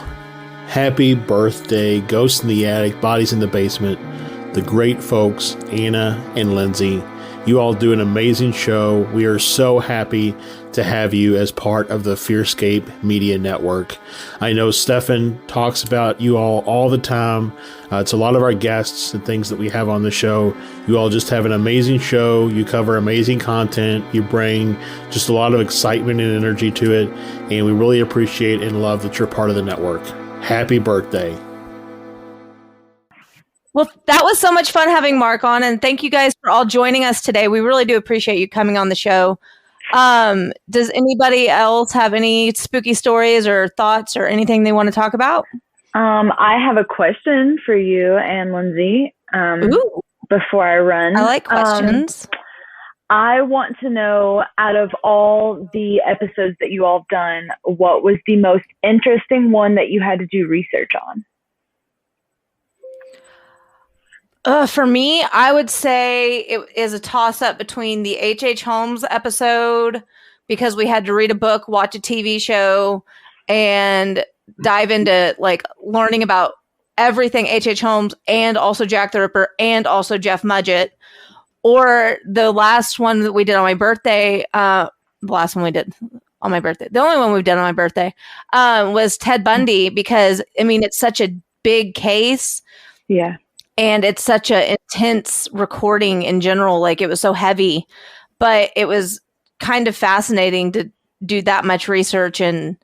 Happy birthday, Ghosts in the Attic, Bodies in the Basement, the great folks, Anna and Lindsey. You all do an amazing show. We are so happy to have you as part of the FearScape Media Network. I know Stefan talks about you all the time. It's a lot of our guests and things that we have on the show. You all just have an amazing show. You cover amazing content. You bring just a lot of excitement and energy to it. And we really appreciate and love that you're part of the network. Happy birthday. Well, that was so much fun having Mark on, and thank you guys for all joining us today. We really do appreciate you coming on the show. Does anybody else have any spooky stories or thoughts or anything they want to talk about? I have a question for you and Lindsey. Ooh, Before I run, I like questions. I want to know, out of all the episodes that you all have done, what was the most interesting one that you had to do research on? For me, I would say it is a toss-up between the H.H. Holmes episode, because we had to read a book, watch a TV show, and dive into like learning about everything H.H. Holmes and also Jack the Ripper and also Jeff Mudgett. Or the last one that we did on my birthday, the last one we did on my birthday, the only one we've done on my birthday, was Ted Bundy, because, I mean, it's such a big case. Yeah. And it's such an intense recording in general. Like, it was so heavy, but it was kind of fascinating to do that much research and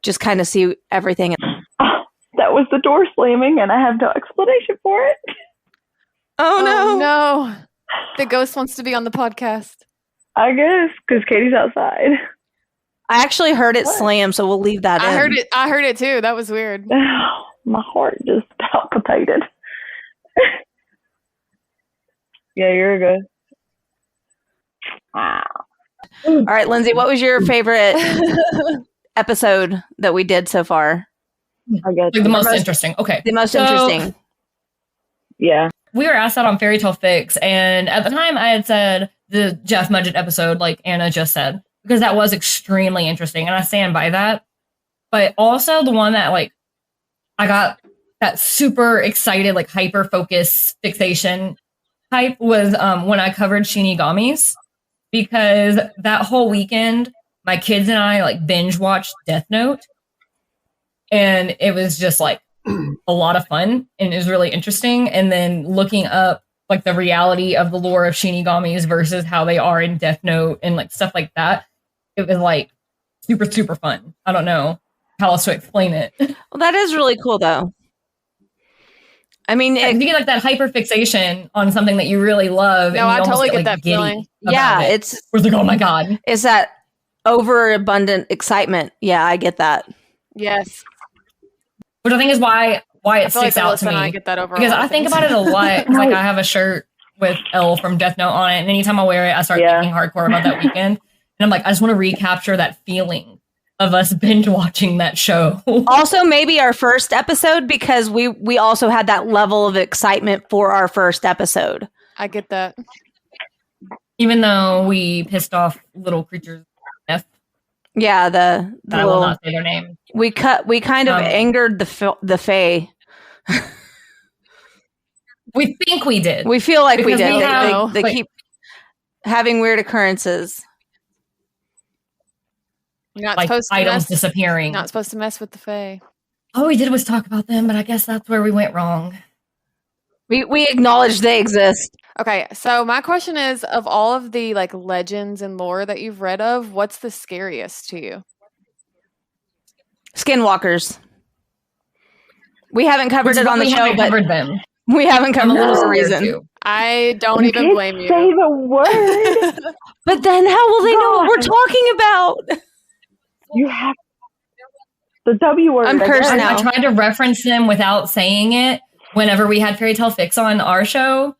just kind of see everything. That was the door slamming, and I have no explanation for it. Oh, no. No. The ghost wants to be on the podcast. I guess, because Katie's outside. I actually heard it slam, so we'll leave that in. I heard it too. That was weird. My heart just palpitated. Yeah, you're good. Wow. All right, Lindsey, what was your favorite episode that we did so far? I guess Like the most interesting. Okay. The most So, interesting. Yeah. We were asked that on Fairy Tale Fix, and at the time I had said the Jeff Mudgett episode, like Anna just said, because that was extremely interesting, and I stand by that. But also the one that, like, I got that super excited, like, hyper-focus fixation type was when I covered Shinigamis, because that whole weekend, my kids and I, like, binge-watched Death Note, and it was just, like, a lot of fun, and it was really interesting. And then looking up like the reality of the lore of Shinigamis versus how they are in Death Note and like stuff like that, it was like super, super fun. I don't know how else to explain it. Well, that is really cool, though. I mean, You get like that hyper fixation on something that you really love. No, I you almost totally get like, that giddy feeling. about yeah, it. it's like, oh my God. It's that overabundant excitement. Yeah, I get that. Yes. Which I think is why it I feel like sticks out to Alyssa me. and I get that over Because a lot I of think things. about it a lot. 'Cause, like I have a shirt with Elle from Death Note on it, and anytime I wear it, I start thinking hardcore about that weekend. And I'm like, I just want to recapture that feeling of us binge watching that show. Also, maybe our first episode, because we also had that level of excitement for our first episode. I get that. Even though we pissed off little creatures. Yeah, the I will not say their name. We kind of angered the Fae. We think we did. We feel like Because we did. They like, keep having weird occurrences. You're not like supposed to items mess, disappearing. not supposed to mess with the Fae. All we did was talk about them, but I guess that's where we went wrong. We acknowledge they exist. Okay, so my question is, of all of the like legends and lore that you've read of, what's the scariest to you? Skinwalkers. We haven't covered it on the We show, haven't but covered them. we haven't covered it for a scared reason. too. I don't even blame you. Say the word. But then how will they know what we're talking about? You have the W word. I'm I cursed guess. now. I tried to reference them without saying it whenever we had Fairy Tale Fix on our show.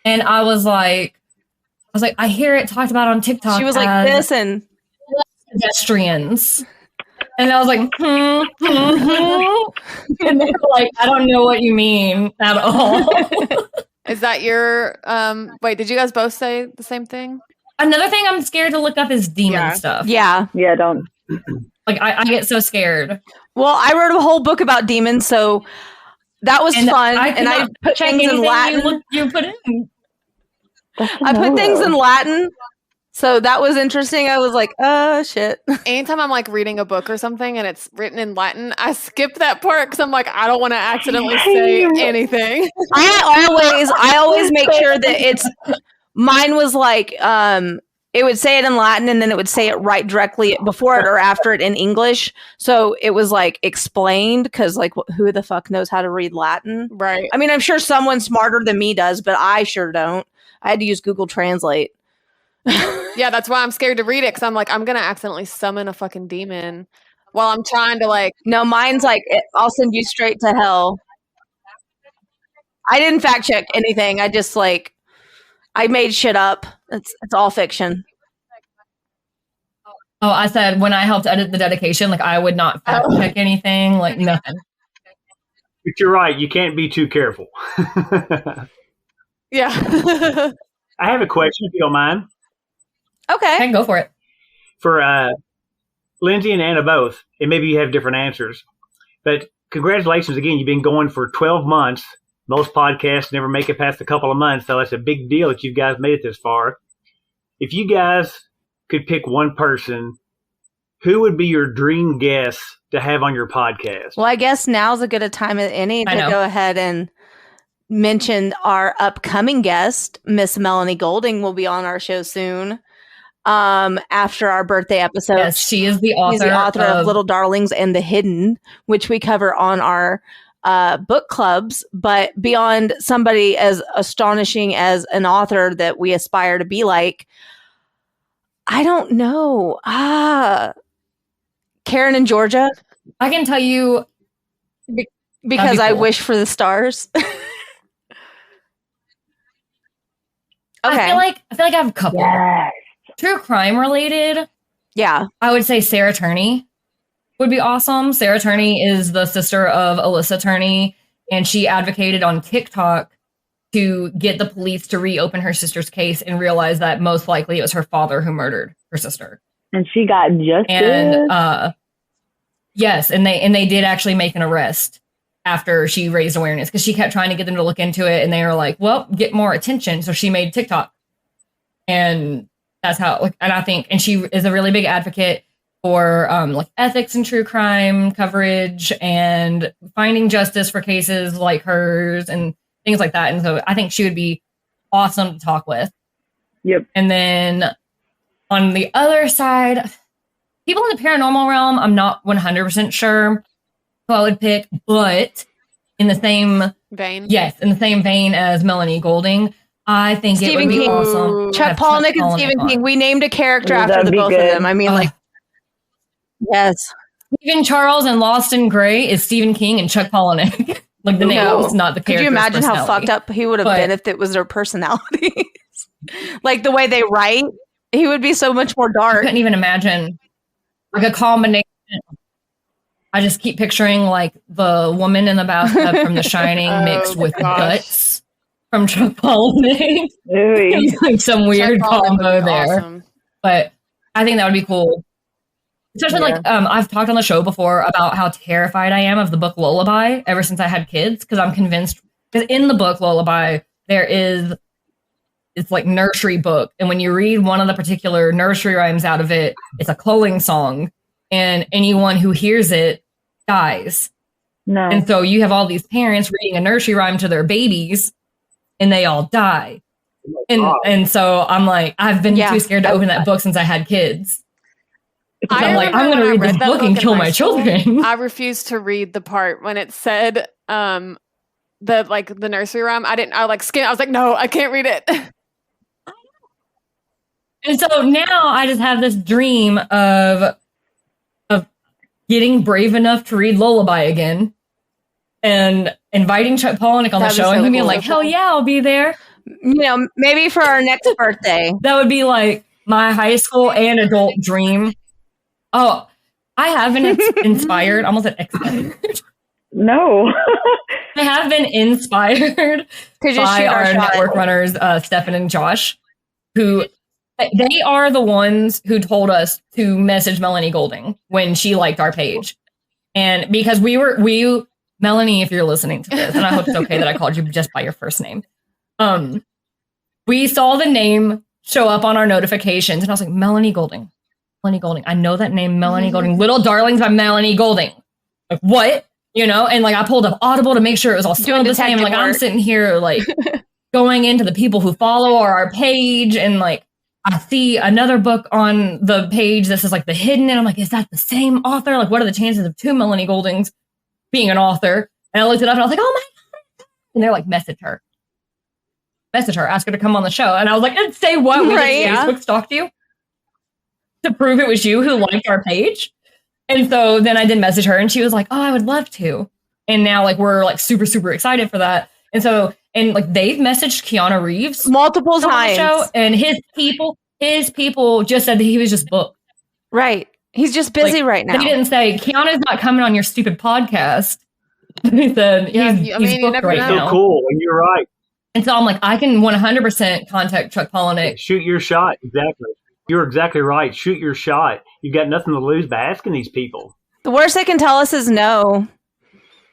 And I was like, I hear it talked about on TikTok. She was like as this and pedestrians. And I was like, and they were like, I don't know what you mean at all. Is that your wait, did you guys both say the same thing? Another thing I'm scared to look up is demon stuff. yeah. Yeah, don't. Like I get so scared. Well, I wrote a whole book about demons, so that was fun. And I put things in Latin. You put in. I put things in Latin, so that was interesting. I was like, shit. Anytime I'm like reading a book or something and it's written in Latin, I skip that part because I'm like, I don't want to accidentally say anything. I always make sure that it's mine was like it would say it in Latin and then it would say it right directly before it or after it in English. So it was like explained because like who the fuck knows how to read Latin? Right. I mean, I'm sure someone smarter than me does, but I sure don't. I had to use Google Translate. Yeah, that's why I'm scared to read it because I'm like, I'm going to accidentally summon a fucking demon while I'm trying to like. No, mine's like, I'll send you straight to hell. I didn't fact check anything. I just like, I made shit up. It's all fiction. Oh, I said when I helped edit the dedication, like I would not fact check anything, like nothing. But you're right. You can't be too careful. Yeah. I have a question, if you don't mind. Okay. Go for it. For Lindsey and Anna both, and maybe you have different answers. But congratulations again. You've been going for 12 months. Most podcasts never make it past a couple of months, so that's a big deal that you guys made it this far. If you guys could pick one person, who would be your dream guest to have on your podcast? Well, I guess now's as good a time as any to go ahead and mention our upcoming guest, Miss Melanie Golding, will be on our show soon. After our birthday episode. Yes, she is the author. She's the author of Little Darlings and the Hidden, which we cover on our book clubs. But beyond somebody as astonishing as an author that we aspire to be like, I don't know. Karen in Georgia. I can tell you because I wish for the stars. Okay. I feel like I have a couple. Yes. True crime related. Yeah. I would say Sarah Turney would be awesome. Sarah Turney is the sister of Alyssa Turney, and she advocated on TikTok to get the police to reopen her sister's case and realize that most likely it was her father who murdered her sister. And she got justice. And yes, and they did actually make an arrest after she raised awareness because she kept trying to get them to look into it, and they were like, well, get more attention. So she made TikTok. And that's how, like, and I think, and she is a really big advocate for like ethics and true crime coverage and finding justice for cases like hers and things like that. And so I think she would be awesome to talk with. Yep. And then on the other side, people in the paranormal realm, I'm not 100% sure who I would pick, but in the same vein, in the same vein as Melanie Golding, I think Stephen it would be King. awesome. Chuck Palahniuk and Stephen King. We named a character after the both of them. I mean, like, yes. Stephen Charles and Lost in Grey is Stephen King and Chuck Palahniuk. Like the name is not the character. Could you imagine how fucked up he would have been if it was their personalities? Like the way they write, he would be so much more dark. I couldn't even imagine like a combination I just keep picturing like the woman in the bathtub from The Shining mixed with guts from Chuck Palahniuk. It's like some weird combo there. Awesome. But I think that would be cool. Especially like I've talked on the show before about how terrified I am of the book Lullaby ever since I had kids, because I'm convinced, because in the book Lullaby it's like nursery book, and when you read one of the particular nursery rhymes out of it, it's a culling song, and anyone who hears it dies. No. And so you have all these parents reading a nursery rhyme to their babies, and they all die. And so I'm like, I've been too scared to open that book since I had kids. I'm like, I'm going to read this book and kill my children. I refused to read the part when it said the nursery rhyme. I was like, no, I can't read it. And so now I just have this dream of getting brave enough to read Lullaby again and inviting Chuck Palahniuk on the show and him being like, hell yeah, I'll be there. You know, maybe for our next birthday. That would be like my high school and adult dream. Oh, I have been inspired. Almost at expired. No. I have been inspired by our network runners, Stefan and Josh, who they are the ones who told us to message Melanie Golding when she liked our page. And because we Melanie, if you're listening to this, and I hope it's okay that I called you just by your first name. We saw the name show up on our notifications, and I was like, Melanie Golding. I know that name, Melanie Golding. Little Darlings by Melanie Golding. Like, what? You know? And like, I pulled up Audible to make sure it was all still the same. Like, I'm sitting here, like, going into the people who follow our page, and like, I see another book on the page that says like The Hidden, and I'm like, is that the same author? Like, what are the chances of two Melanie Goldings being an author? And I looked it up, and I was like, oh my God. And they're like, message her, ask her to come on the show. And I was like, and say what? We just Facebook stalked you to prove it was you who liked our page. And so then I did message her, and she was like, oh, I would love to. And now like we're like super, super excited for that. And so, and like they've messaged Keanu Reeves multiple times, show, and his people just said that he was just booked. Right. He's just busy right now. They didn't say Keanu's not coming on your stupid podcast. They said he's booked right now. So cool. And you're right. And so I'm like, I can 100% contact Chuck Palahniuk. Shoot your shot. Exactly. You're exactly right. Shoot your shot. You've got nothing to lose by asking these people. The worst they can tell us is no.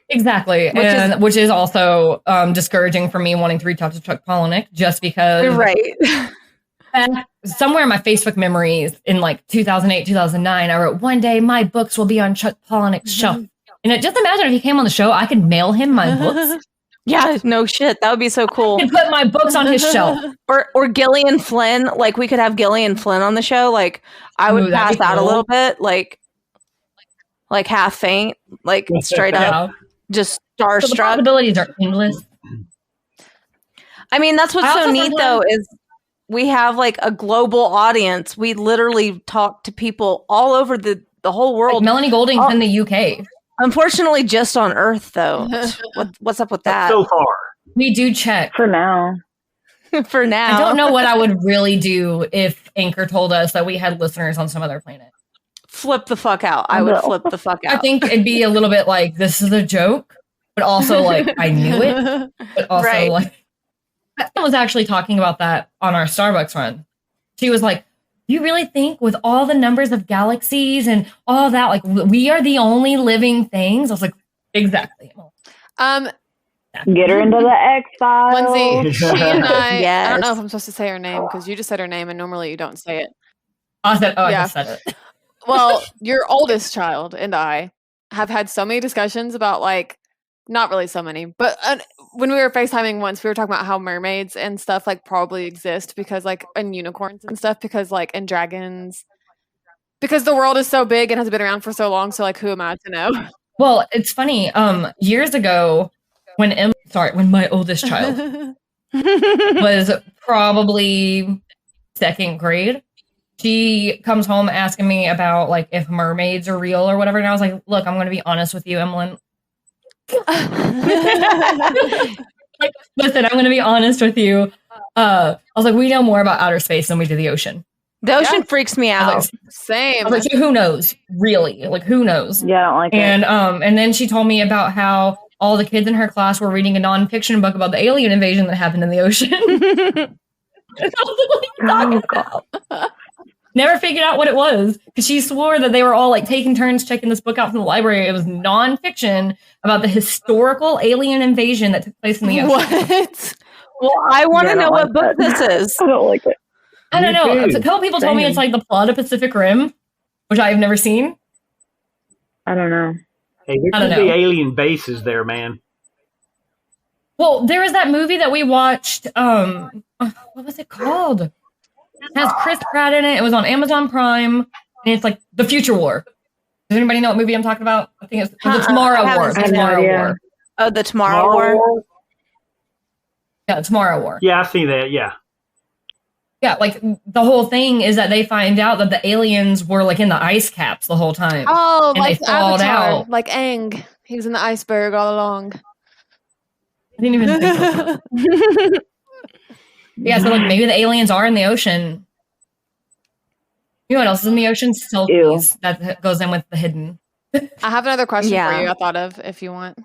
Exactly. Which is also discouraging for me wanting to reach out to Chuck Palahniuk, just because. Right. Somewhere in my Facebook memories in like 2008, 2009, I wrote, one day my books will be on Chuck Palahniuk's shelf. And just imagine if he came on the show, I could mail him my books. Yeah, no shit. That would be so cool. I could put my books on his shelf. Or Gillian Flynn. Like, we could have Gillian Flynn on the show. Like, I would pass out a little bit. Like half faint. Like, straight up. Just starstruck. So the possibilities are endless. I mean, that's what's so neat, though, is we have, like, a global audience. We literally talk to people all over the whole world. Like Melanie Golding's in the UK. Unfortunately, just on Earth, though. What's up with that? So far. We do check. For now. For now. I don't know what I would really do if Anchor told us that we had listeners on some other planet. Flip the fuck out. I would flip the fuck out. I think it'd be a little bit like, this is a joke, but also like, I knew it. But also like, I was actually talking about that on our Starbucks run. She was like, you really think with all the numbers of galaxies and all that, like we are the only living things? I was like, exactly. Get her into the X-Files. Lindsey, she and I don't know if I'm supposed to say her name because you just said her name and normally you don't say it. I just said it. Well, your oldest child and I have had so many discussions about like, not really so many, but when we were FaceTiming once, we were talking about how mermaids and stuff like probably exist because like, and unicorns and stuff because like, and dragons, because the world is so big and has been around for so long. So like, who am I to know? Well, it's funny. Years ago when my oldest child was probably second grade, she comes home asking me about like if mermaids are real or whatever. And I was like, look, I'm going to be honest with you, Emlyn. Listen, I'm going to be honest with you. I was like, we know more about outer space than we do the ocean. The ocean freaks me out. Same. I was like, so who knows? Really? Like, who knows? Yeah, I don't like it. And then she told me about how all the kids in her class were reading a nonfiction book about the alien invasion that happened in the ocean. I was like, what are you talking about? Never figured out what it was because she swore that they were all like taking turns checking this book out from the library. It was nonfiction about the historical alien invasion that took place in the ocean. What? Well, I want to know what book this is. I don't like it. I don't know. too. A couple people told me it's like the plot of Pacific Rim, which I've never seen. I don't know. Hey, there I don't could be know. alien bases there, man. Well, there was that movie that we watched. What was it called? It has Chris Pratt in it. It was on Amazon Prime, and it's like The Future War. Does anybody know what movie I'm talking about? I think it's The Tomorrow War. The Tomorrow War. Oh, the Tomorrow War? Yeah, The Tomorrow War. Yeah, I've seen that. Yeah. Yeah, like the whole thing is that they find out that the aliens were like in the ice caps the whole time. Oh, and like they thawed Avatar, out. like Aang. He was in the iceberg all along. I didn't even think of that. Yeah, so like maybe the aliens are in the ocean. You know what else is in the ocean? Selfies. That goes in with the hidden. I have another question Yeah. for you. I thought of if you want.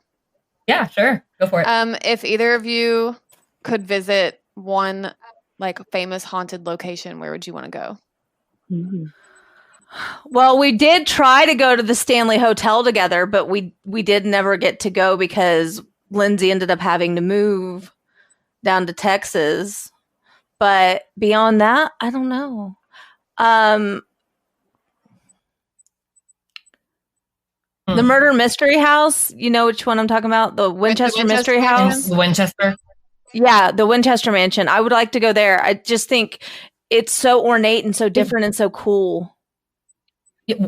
Yeah, sure. Go for it. If either of you could visit one like famous haunted location, where would you want to go? Well, we did try to go to the Stanley Hotel together, but we did never get to go because Lindsay ended up having to move down to Texas. But beyond that, I don't know. The Murder Mystery House, you know which one I'm talking about? The Winchester Mystery House? The Winchester. Yeah, the Winchester Mansion. I would like to go there. I just think it's so ornate and so different and so cool.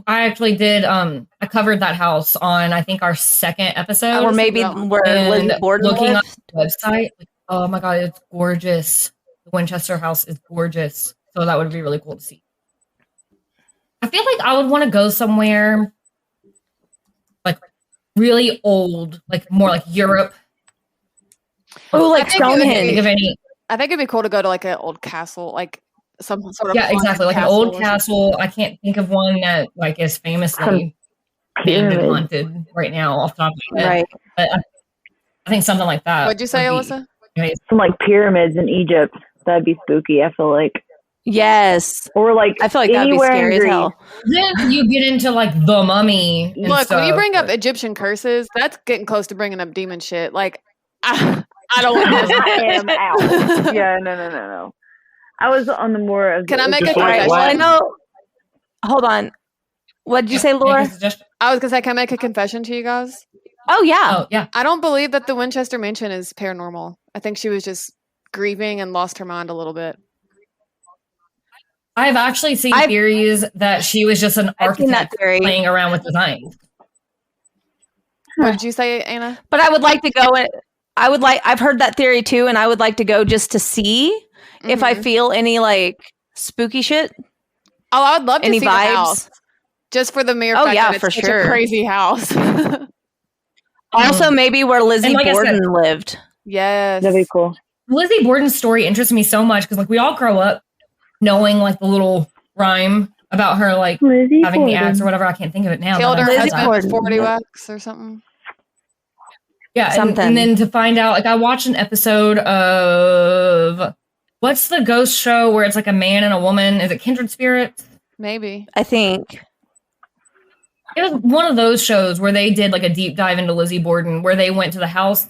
I actually did. I covered that house on I think our second episode, Or maybe where Lizzie Borden looking lived. on the website. Like, oh my god, it's gorgeous. The Winchester house is gorgeous. So that would be really cool to see. I feel like I would want to go somewhere like really old, like more like Europe. Oh, like I think it would Stonehenge. be- I think it'd be cool to go to like an old castle, like some sort of Yeah, exactly. Like an castle old or something. castle. I can't think of one that like is famously named and haunted right now off the top of my head. Right. But I think something like that. What'd you say, would be Alyssa? amazing. Some like pyramids in Egypt. That'd be spooky, I feel like. Yes. Or like I feel like that'd be anywhere in scary as Greece. hell. Then you get into like the Mummy. And Look, when you stuff, bring up but- Egyptian curses, that's getting close to bringing up demon shit. Like, I don't want to. I am out. Yeah, no. I was on the more of. Can I make a Just like confession? Well, I know. Hold on. What did you say, Laura? Make a suggestion? I was gonna say, can I make a confession to you guys? Oh, yeah. Oh yeah. I don't believe that the Winchester Mansion is paranormal. I think she was just grieving and lost her mind a little bit. I've actually seen theories that she was just an I've seen that architect theory. playing around with designs. What did you say, Anna? But I would like to go. I've heard that theory too, and I would like to go just to see if I Mhm. feel any like spooky shit. Oh, I would love to Any see the vibes? house. Just for the mere Oh, fact yeah, that it's for such sure. a crazy house. Also, maybe where Lizzie And like I said- Borden lived. Yes. That'd be cool. Lizzie Borden's story interests me so much because like we all grow up knowing like the little rhyme about her like Lizzie having the Borden. axe or whatever. I can't think of it now. Killed now her that I'm Lizzie saying husband that. with Borden. 40 wax or something. Yeah, Something. and then to find out, like I watched an episode of what's the ghost show where it's like a man and a woman? Is it Kindred Spirits? Maybe. I think. It was one of those shows where they did like a deep dive into Lizzie Borden, where they went to the house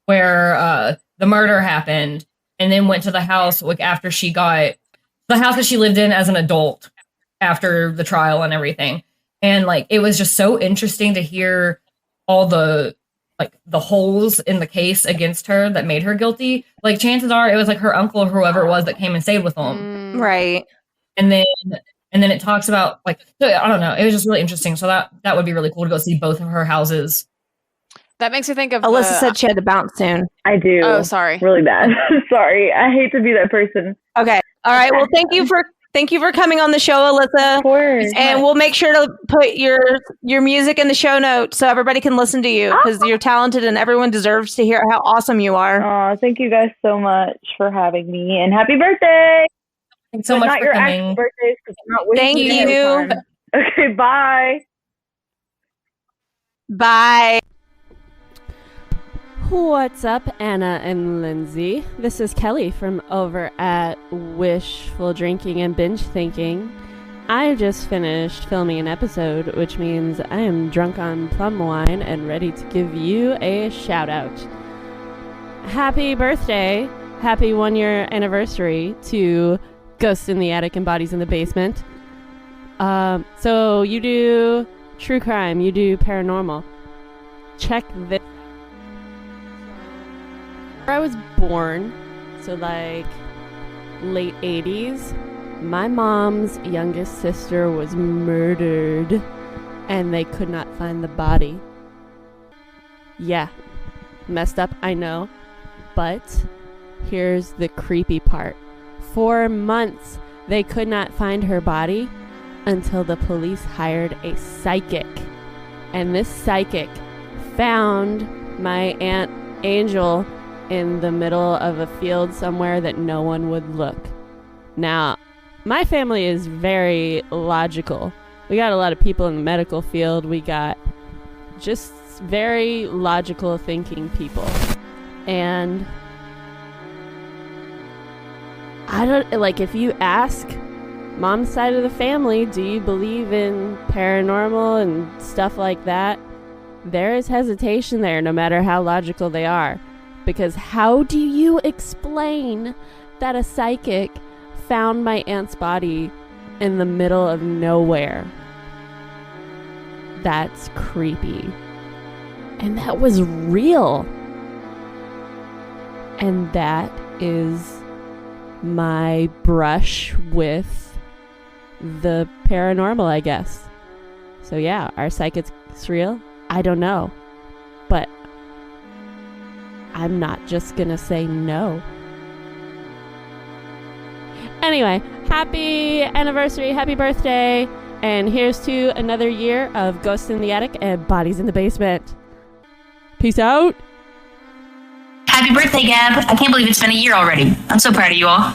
where the murder happened, and then went to the house like after she got the house that she lived in as an adult after the trial and everything. And like it was just so interesting to hear all the like the holes in the case against her that made her guilty. Like chances are it was like her uncle or whoever it was that came and stayed with them. Right. And then it talks about like so, I don't know. It was just really interesting. So that would be really cool to go see both of her houses. That makes me think of Alyssa said she had to bounce soon. I do. Oh, sorry. Really bad. Sorry. I hate to be that person. Okay. All right. Well, thank you for coming on the show, Alyssa. Of course. And we'll make sure to put your music in the show notes so everybody can listen to you because you're talented and everyone deserves to hear how awesome you are. Aw, thank you guys so much for having me, and happy birthday! Thanks so But much not for your coming. actual birthdays because I'm not wishing Thank you you. any time. Okay, bye. Bye. What's up, Anna and Lindsey? This is Kelly from over at Wishful Drinking and Binge Thinking. I just finished filming an episode, which means I am drunk on plum wine and ready to give you a shout out. Happy birthday, happy 1-year anniversary to Ghosts in the Attic and Bodies in the Basement. So you do true crime, you do paranormal. Check this. I was born, so like late 80s, my mom's youngest sister was murdered and they could not find the body. Yeah, messed up, I know, but here's the creepy part. For months, they could not find her body until the police hired a psychic. And this psychic found my Aunt Angel in the middle of a field somewhere that no one would look. Now, my family is very logical. We got a lot of people in the medical field. We got just very logical thinking people. And I don't, like, if you ask mom's side of the family, do you believe in paranormal and stuff like that? There is hesitation there, no matter how logical they are. Because how do you explain that a psychic found my aunt's body in the middle of nowhere? That's creepy. And that was real. And that is my brush with the paranormal, I guess. So yeah, are psychics real? I don't know. But I'm not just gonna say no. Anyway, happy anniversary, happy birthday, and here's to another year of Ghosts in the Attic and Bodies in the Basement. Peace out. Happy birthday, Gab. I can't believe it's been a year already. I'm so proud of you all.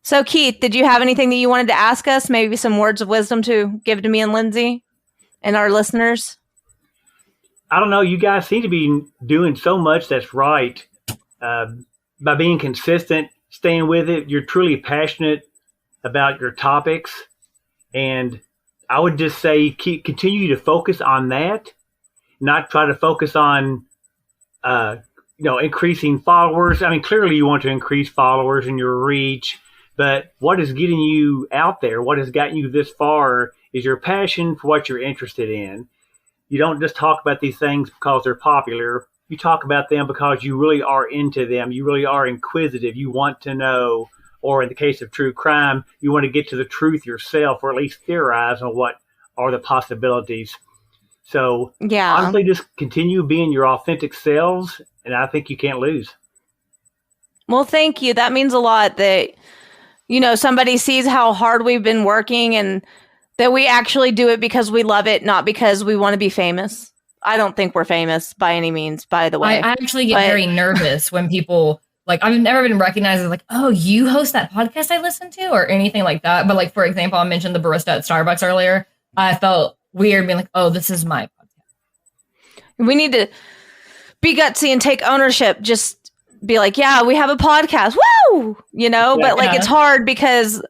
So, Keith, did you have anything that you wanted to ask us? Maybe some words of wisdom to give to me and Lindsey and our listeners? I don't know. You guys seem to be doing so much that's right. By being consistent, staying with it, you're truly passionate about your topics. And I would just say continue to focus on that, not try to focus on, increasing followers. I mean, clearly you want to increase followers and your reach, but what is getting you out there, what has gotten you this far is your passion for what you're interested in. You don't just talk about these things because they're popular. You talk about them because you really are into them. You really are inquisitive. You want to know, or in the case of true crime, you want to get to the truth yourself, or at least theorize on what are the possibilities. So yeah, honestly, just continue being your authentic selves, and I think you can't lose. Well, thank you. That means a lot that, somebody sees how hard we've been working and that we actually do it because we love it, not because we want to be famous. I don't think we're famous by any means, by the way. I actually get very nervous when people, I've never been recognized as oh, you host that podcast I listen to or anything like that. But for example, I mentioned the barista at Starbucks earlier. I felt weird being oh, this is my podcast. We need to be gutsy and take ownership. Just be yeah, we have a podcast. Woo! But it's hard because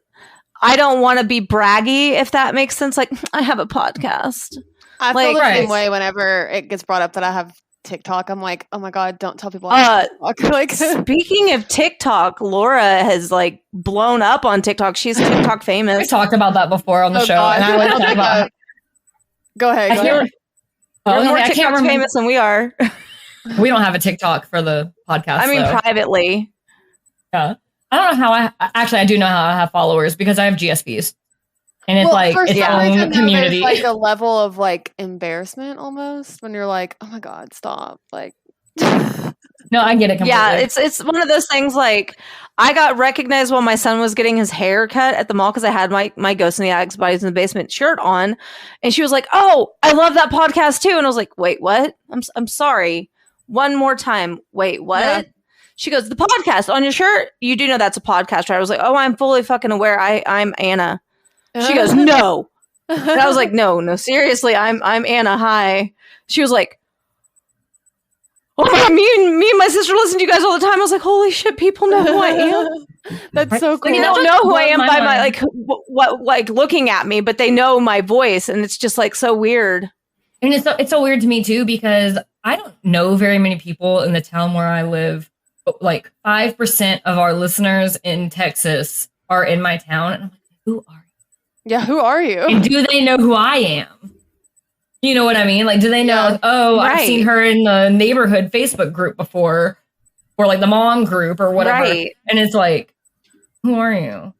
I don't want to be braggy, if that makes sense. I have a podcast. I feel the same way whenever it gets brought up that I have TikTok. I'm oh my God, don't tell people I have TikTok. Speaking of TikTok, Laura has blown up on TikTok. She's TikTok famous. We talked about that before on the show. God. And I talk about Go ahead. You're more TikTok famous than we are. We don't have a TikTok for the podcast. I mean, privately. Yeah. I don't know how I do know how I have followers because I have GSPs. And it's its own community. There's a level of embarrassment almost when you're oh my God, stop. No, I get it completely. Yeah, it's one of those things I got recognized while my son was getting his hair cut at the mall because I had my Ghosts in the Attic, Bodies in the Basement shirt on. And she was oh, I love that podcast too. And I was wait, what? I'm sorry. One more time. Wait, what? Yeah. She goes, the podcast on your shirt. You do know that's a podcast, right? I was like, oh, I'm fully fucking aware. I'm Anna. She goes, no. And I was like, no, seriously, I'm Anna. Hi. She was like, oh my God, me and my sister listen to you guys all the time. I was like, holy shit, people know who I am. That's so cool. They don't know who I am by my like what like looking at me, but they know my voice, and it's just like so weird. And it's so weird to me too, because I don't know very many people in the town where I live. But like 5% of our listeners in Texas are in my town, and I'm like, who are you? Yeah, who are you? And do they know who I am? You know what I mean? Like, do they know, I've seen her in the neighborhood Facebook group before, or like the mom group or whatever. Right. And it's like, who are you?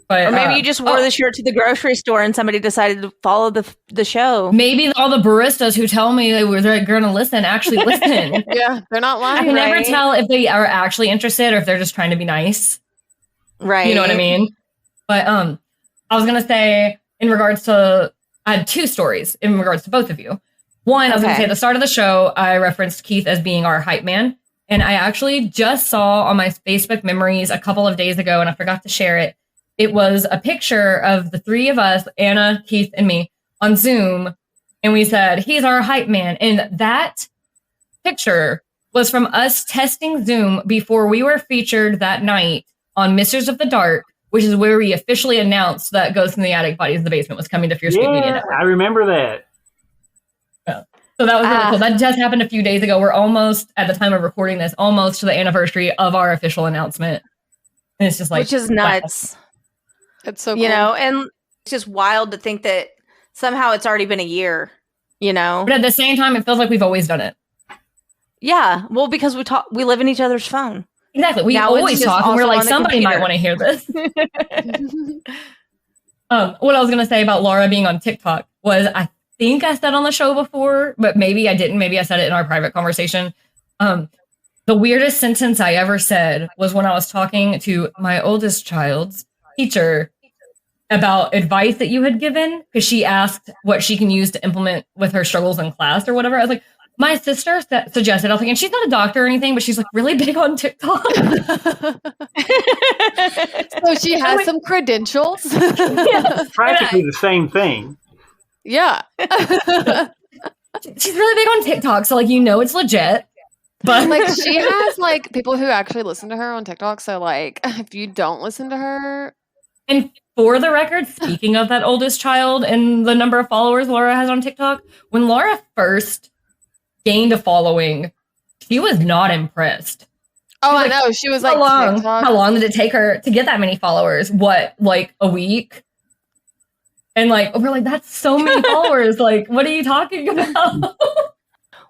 But or maybe you just wore the shirt to the grocery store and somebody decided to follow the show. Maybe all the baristas who tell me they're going to listen actually listen. Yeah, they're not lying. I can never tell if they are actually interested or if they're just trying to be nice. Right. You know what I mean? But I was going to say, in regards to, I had 2 stories in regards to both of you. One, I was going to say at the start of the show, I referenced Keith as being our hype man. And I actually just saw on my Facebook memories a couple of days ago, and I forgot to share it. It was a picture of the 3 of us, Anna, Keith, and me, on Zoom. And we said, he's our hype man. And that picture was from us testing Zoom before we were featured that night on Misters of the Dark, which is where we officially announced that Ghosts in the Attic, Bodies in the Basement was coming to FearScape Media Network. I remember that. Yeah. So that was really cool. That just happened a few days ago. We're almost, at the time of recording this, almost to the anniversary of our official announcement. And it's just like... Which is nuts. Wow. It's so cool. You know, and it's just wild to think that somehow it's already been a year, you know? But at the same time, it feels like we've always done it. Yeah. Well, because we live in each other's phone. Exactly. We now always talk and we're like, somebody might want to hear this. What I was going to say about Laura being on TikTok was, I think I said on the show before, but maybe I didn't. Maybe I said it in our private conversation. The weirdest sentence I ever said was when I was talking to my oldest child's teacher about advice that you had given, because she asked what she can use to implement with her struggles in class or whatever. I was like, my sister suggested, I was like, and she's not a doctor or anything, but she's like really big on TikTok. So she has some credentials. Yeah. Practically the same thing. Yeah. She's really big on TikTok, so like, you know, it's legit. But like, she has like people who actually listen to her on TikTok. So like, if you don't listen to her. And for the record, speaking of that oldest child and the number of followers Laura has on TikTok, when Laura first gained a following, she was not impressed. Oh, I know. She was like, how long did it take her to get that many followers? What, like a week? And like, we're like, that's so many followers. Like, what are you talking about?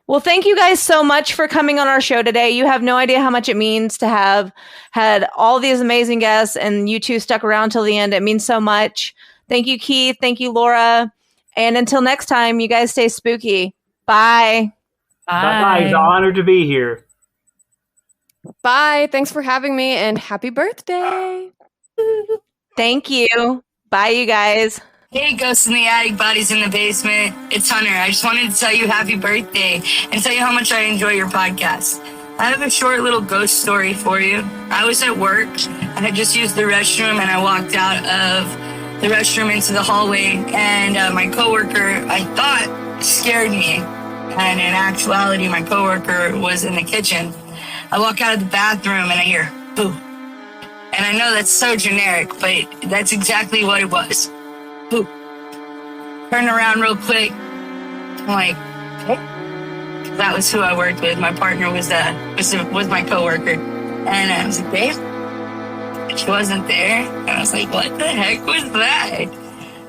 Well, thank you guys so much for coming on our show today. You have no idea how much it means to have had all these amazing guests, and you two stuck around till the end. It means so much. Thank you, Keith. Thank you, Laura. And until next time, you guys stay spooky. Bye. Bye. It's an honor to be here. Bye. Thanks for having me, and happy birthday. Thank you. Bye, you guys. Hey, Ghosts in the Attic, Bodies in the Basement. It's Hunter. I just wanted to tell you happy birthday and tell you how much I enjoy your podcast. I have a short little ghost story for you. I was at work. I had just used the restroom, and I walked out of the restroom into the hallway, and my coworker, I thought, scared me. And in actuality, my coworker was in the kitchen. I walk out of the bathroom, and I hear, boo. And I know that's so generic, but that's exactly what it was. Boo. Turned around real quick. I'm like, hey. That was who I worked with. My partner was my coworker. And I was like, babe. She wasn't there. And I was like, what the heck was that?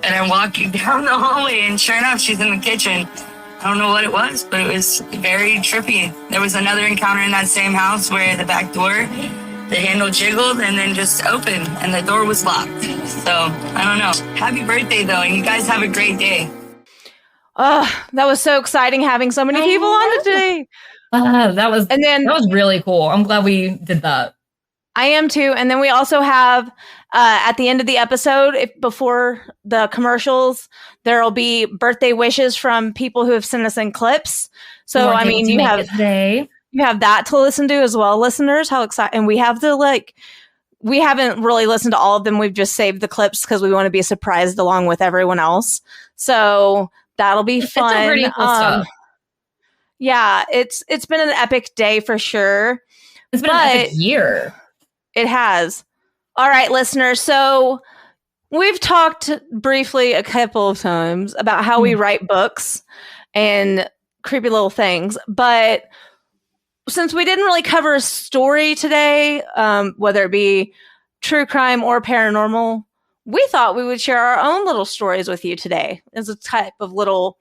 And I'm walking down the hallway, and sure enough, she's in the kitchen. I don't know what it was, but it was very trippy. There was another encounter in that same house where the back door, the handle jiggled and then just opened, and the door was locked. So, I don't know. Happy birthday, though, and you guys have a great day. That was so exciting having so many people on today. That was really cool. I'm glad we did that. I am too. And then we also have at the end of the episode, before the commercials, there'll be birthday wishes from people who have sent us in clips. So I mean, you you have that to listen to as well, listeners. How exciting. And we have we haven't really listened to all of them. We've just saved the clips because we want to be surprised along with everyone else. So that'll be fun. It's some pretty cool stuff. Yeah, it's been an epic day for sure. It's been an epic year. It has. All right, listeners. So we've talked briefly a couple of times about how we write books and creepy little things. But since we didn't really cover a story today, whether it be true crime or paranormal, we thought we would share our own little stories with you today as a type of little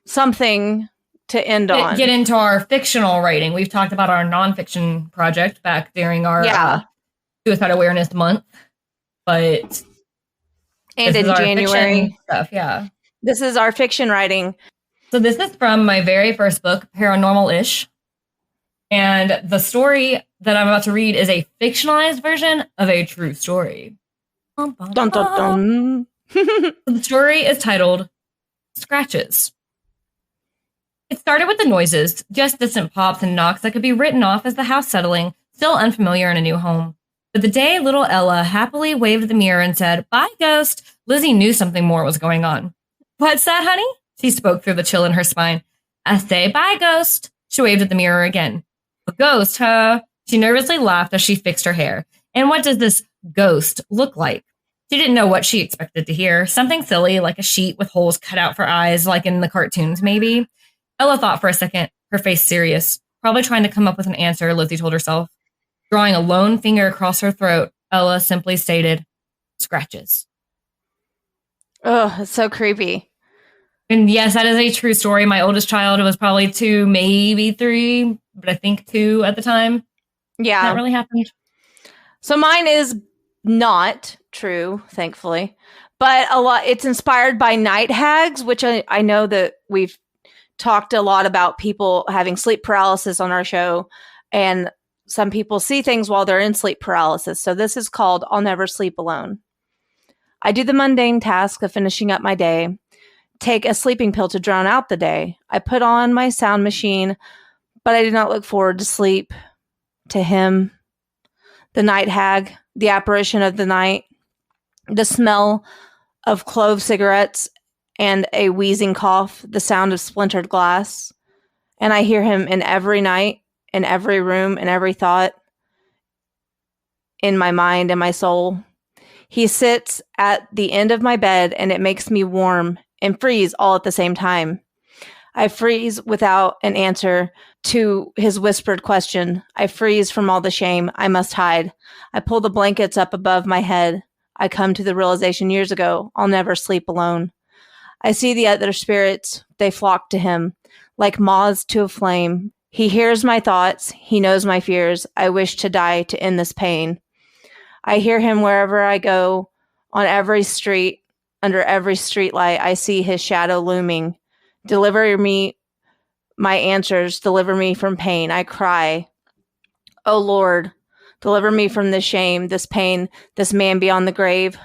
something to end on. Get into our fictional writing. We've talked about our nonfiction project back during our Suicide Awareness Month, but and in January stuff. Yeah, this is our fiction writing. So this is from my very first book, Paranormal-ish, and the story that I'm about to read is a fictionalized version of a true story. Dun, dun, dun. The story is titled Scratches. It started with the noises, just distant pops and knocks that could be written off as the house settling, still unfamiliar in a new home. But the day little Ella happily waved at the mirror and said, "Bye, ghost," Lizzie knew something more was going on. "What's that, honey?" She spoke through the chill in her spine. "I say bye, ghost." She waved at the mirror again. "A ghost, huh?" She nervously laughed as she fixed her hair. "And what does this ghost look like?" She didn't know what she expected to hear. Something silly, like a sheet with holes cut out for eyes, like in the cartoons, maybe. Ella thought for a second, her face serious, probably trying to come up with an answer, Lizzie told herself. Drawing a lone finger across her throat, Ella simply stated, "Scratches." Oh, it's so creepy. And yes, that is a true story. My oldest child was probably 2, maybe 3, but I think 2 at the time. Yeah. That really happened. So mine is not true, thankfully, but it's inspired by night hags, which I know that we've talked a lot about people having sleep paralysis on our show, and some people see things while they're in sleep paralysis. So this is called I'll Never Sleep Alone. I do the mundane task of finishing up my day, take a sleeping pill to drown out the day. I put on my sound machine, but I do not look forward to sleep. To him, the night hag, the apparition of the night, the smell of clove cigarettes and a wheezing cough, the sound of splintered glass. And I hear him in every night, in every room, in every thought, in my mind and my soul. He sits at the end of my bed and it makes me warm and freeze all at the same time. I freeze without an answer to his whispered question. I freeze from all the shame I must hide. I pull the blankets up above my head. I come to the realization years ago, I'll never sleep alone. I see the other spirits. They flock to him like moths to a flame. He hears my thoughts. He knows my fears. I wish to die to end this pain. I hear him wherever I go, on every street, under every streetlight. I see his shadow looming. Deliver me my answers. Deliver me from pain. I cry, "Oh Lord, deliver me from this shame, this pain, this man beyond the grave."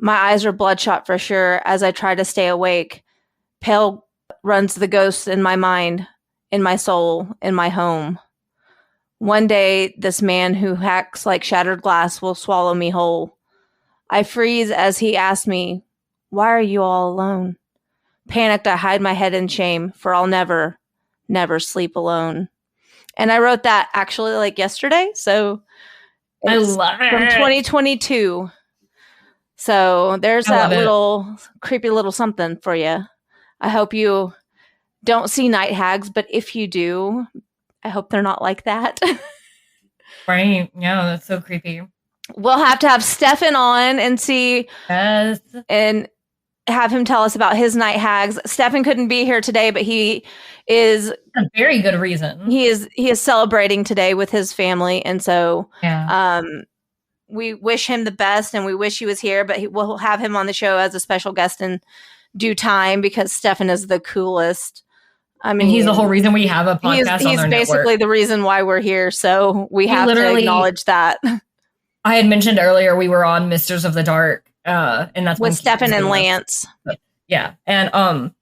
My eyes are bloodshot for sure as I try to stay awake. Pale runs the ghost in my mind, in my soul, in my home. One day, this man who hacks like shattered glass will swallow me whole. I freeze as he asks me, "Why are you all alone?" Panicked, I hide my head in shame, for I'll never, never sleep alone. And I wrote that actually like yesterday. So I love it. From 2022. So there's that little creepy little something for you. I hope you don't see night hags, but if you do, I hope they're not like that. Right. Yeah, that's so creepy. We'll have to have Stefan on and see and have him tell us about his night hags. Stefan couldn't be here today, but he is a very good reason. He is celebrating today with his family, and so we wish him the best, and we wish he was here, but we'll have him on the show as a special guest in due time because Stefan is the coolest. I mean, and he's the whole reason we have a podcast. He's basically the reason why we're here, so we have to acknowledge that. I had mentioned earlier we were on Misters of the Dark, and that's with Stefan and Lance. Yeah, and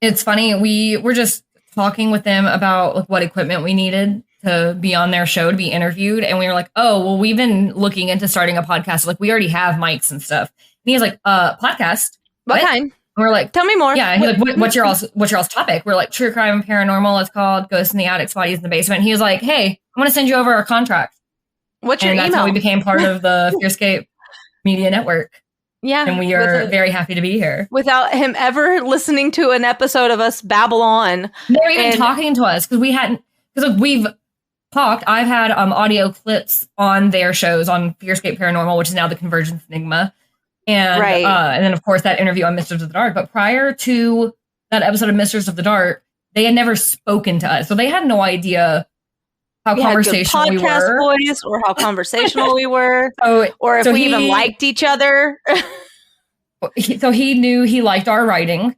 it's funny, we were just talking with them about like, what equipment we needed to be on their show, to be interviewed. And we were like, oh, well, we've been looking into starting a podcast. Like, we already have mics and stuff. And he's like, podcast? What kind? And we're like, tell me more. Yeah. And he's like, what's your all's topic? We're like, true crime and paranormal. It's called Ghosts in the Attic, Bodies in the Basement. And he was like, hey, I want to send you over our contract. What's your email? That's how we became part of the FearScape Media Network. Yeah. And we are very happy to be here. Without him ever listening to an episode of us babble on. They're even talking to us because we've talked. I've had audio clips on their shows on FearScape Paranormal, which is now the Convergence Enigma. And, and then, of course, that interview on Misters of the Dark. But prior to that episode of Misters of the Dark, they had never spoken to us. So they had no idea how conversational we were. Voice, or how conversational we were. Or if we even liked each other. So he knew he liked our writing.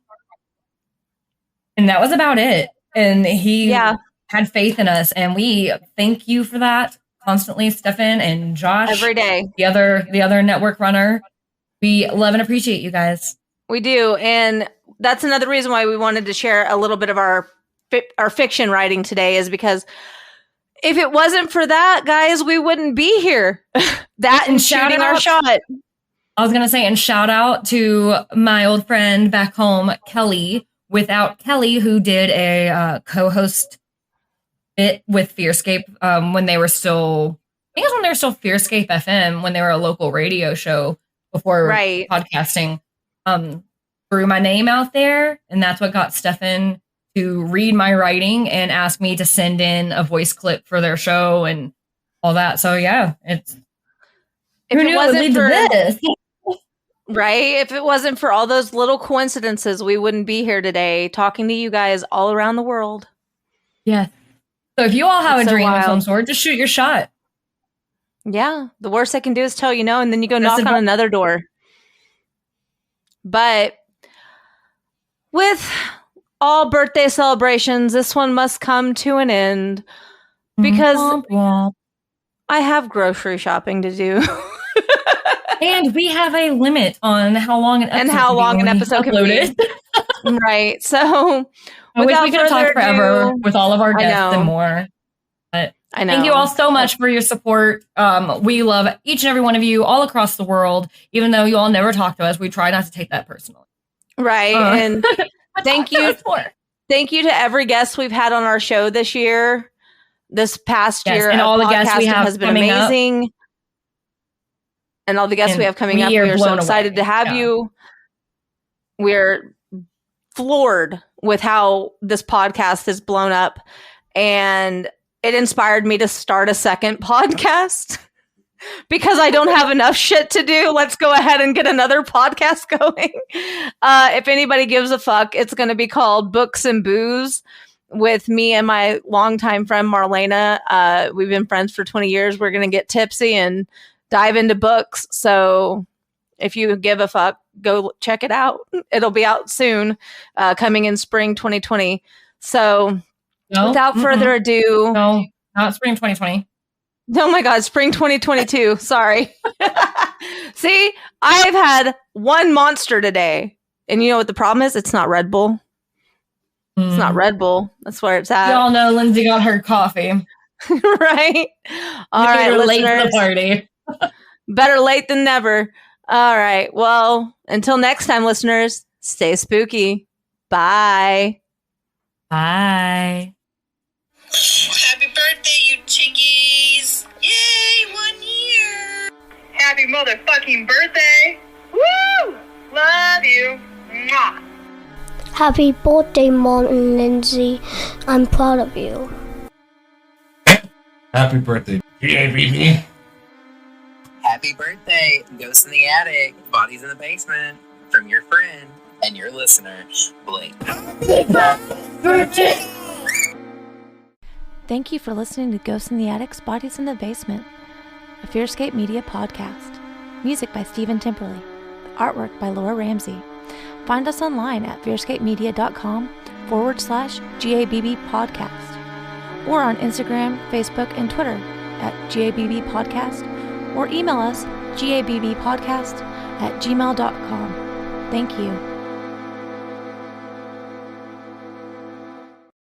And that was about it. And he had faith in us. And we thank you for that constantly, Stefan and Josh. Every day. The other network runner. We love and appreciate you guys. We do. And that's another reason why we wanted to share a little bit of our fiction writing today, is because if it wasn't for that, guys, we wouldn't be here. That and shooting our shot. I was going to say, and shout out to my old friend back home, Kelly. Without Kelly, who did a co-host bit with FearScape when they were still, I think it was when they were still FearScape FM, when they were a local radio show before podcasting. Threw my name out there, and that's what got Stefan to read my writing and ask me to send in a voice clip for their show and all that. So yeah, it's if who knew it would lead to this? Right? If it wasn't for all those little coincidences, we wouldn't be here today talking to you guys all around the world. Yeah. So if you all have a dream of some sort, just shoot your shot. Yeah. The worst I can do is tell you no, and then you go knock on another door. But with all birthday celebrations, this one must come to an end because I have grocery shopping to do. And we have a limit on how long an episode can be. Right. So I wish we could talk forever with all of our guests and more. But I know. Thank you all so much for your support. We love each and every one of you all across the world. Even though you all never talk to us, we try not to take that personally. Right. And thank you to every guest we've had on our show this year. This past year, and all the guests we have has been amazing. And all the guests we have coming up, we are so excited to have you. We're floored with how this podcast has blown up. And it inspired me to start a second podcast because I don't have enough shit to do. Let's go ahead and get another podcast going. If anybody gives a fuck, it's going to be called Books and Booze with me and my longtime friend, Marlena. We've been friends for 20 years. We're going to get tipsy and dive into books. So if you give a fuck, go check it out. It'll be out soon, coming in spring 2020. So without further ado. No, not spring 2020. Oh my God, spring 2022. Sorry. See, I've had one monster today. And you know what the problem is? It's not Red Bull. It's not Red Bull. That's where it's at. Y'all know Lindsey got her coffee. Right? All right, late to the party. Better late than never. All right. Well, until next time, listeners, stay spooky. Bye. Bye. Happy birthday, you chickies! Yay, 1 year! Happy motherfucking birthday! Woo! Love you! Mwah! Happy birthday, Mom and Lindsey. I'm proud of you. Happy birthday, GABB. Happy birthday, Ghosts in the Attic, Bodies in the Basement, from your friend and your listener, Blake. Thank you for listening to Ghosts in the Attic, Bodies in the Basement, a FearScape Media podcast. Music by Stephen Timperley. Artwork by Laura Ramsey. Find us online at fearscapemedia.com/GABB podcast, or on Instagram, Facebook, and Twitter at GABB podcast, or email us gabbpodcast@gmail.com. Thank you.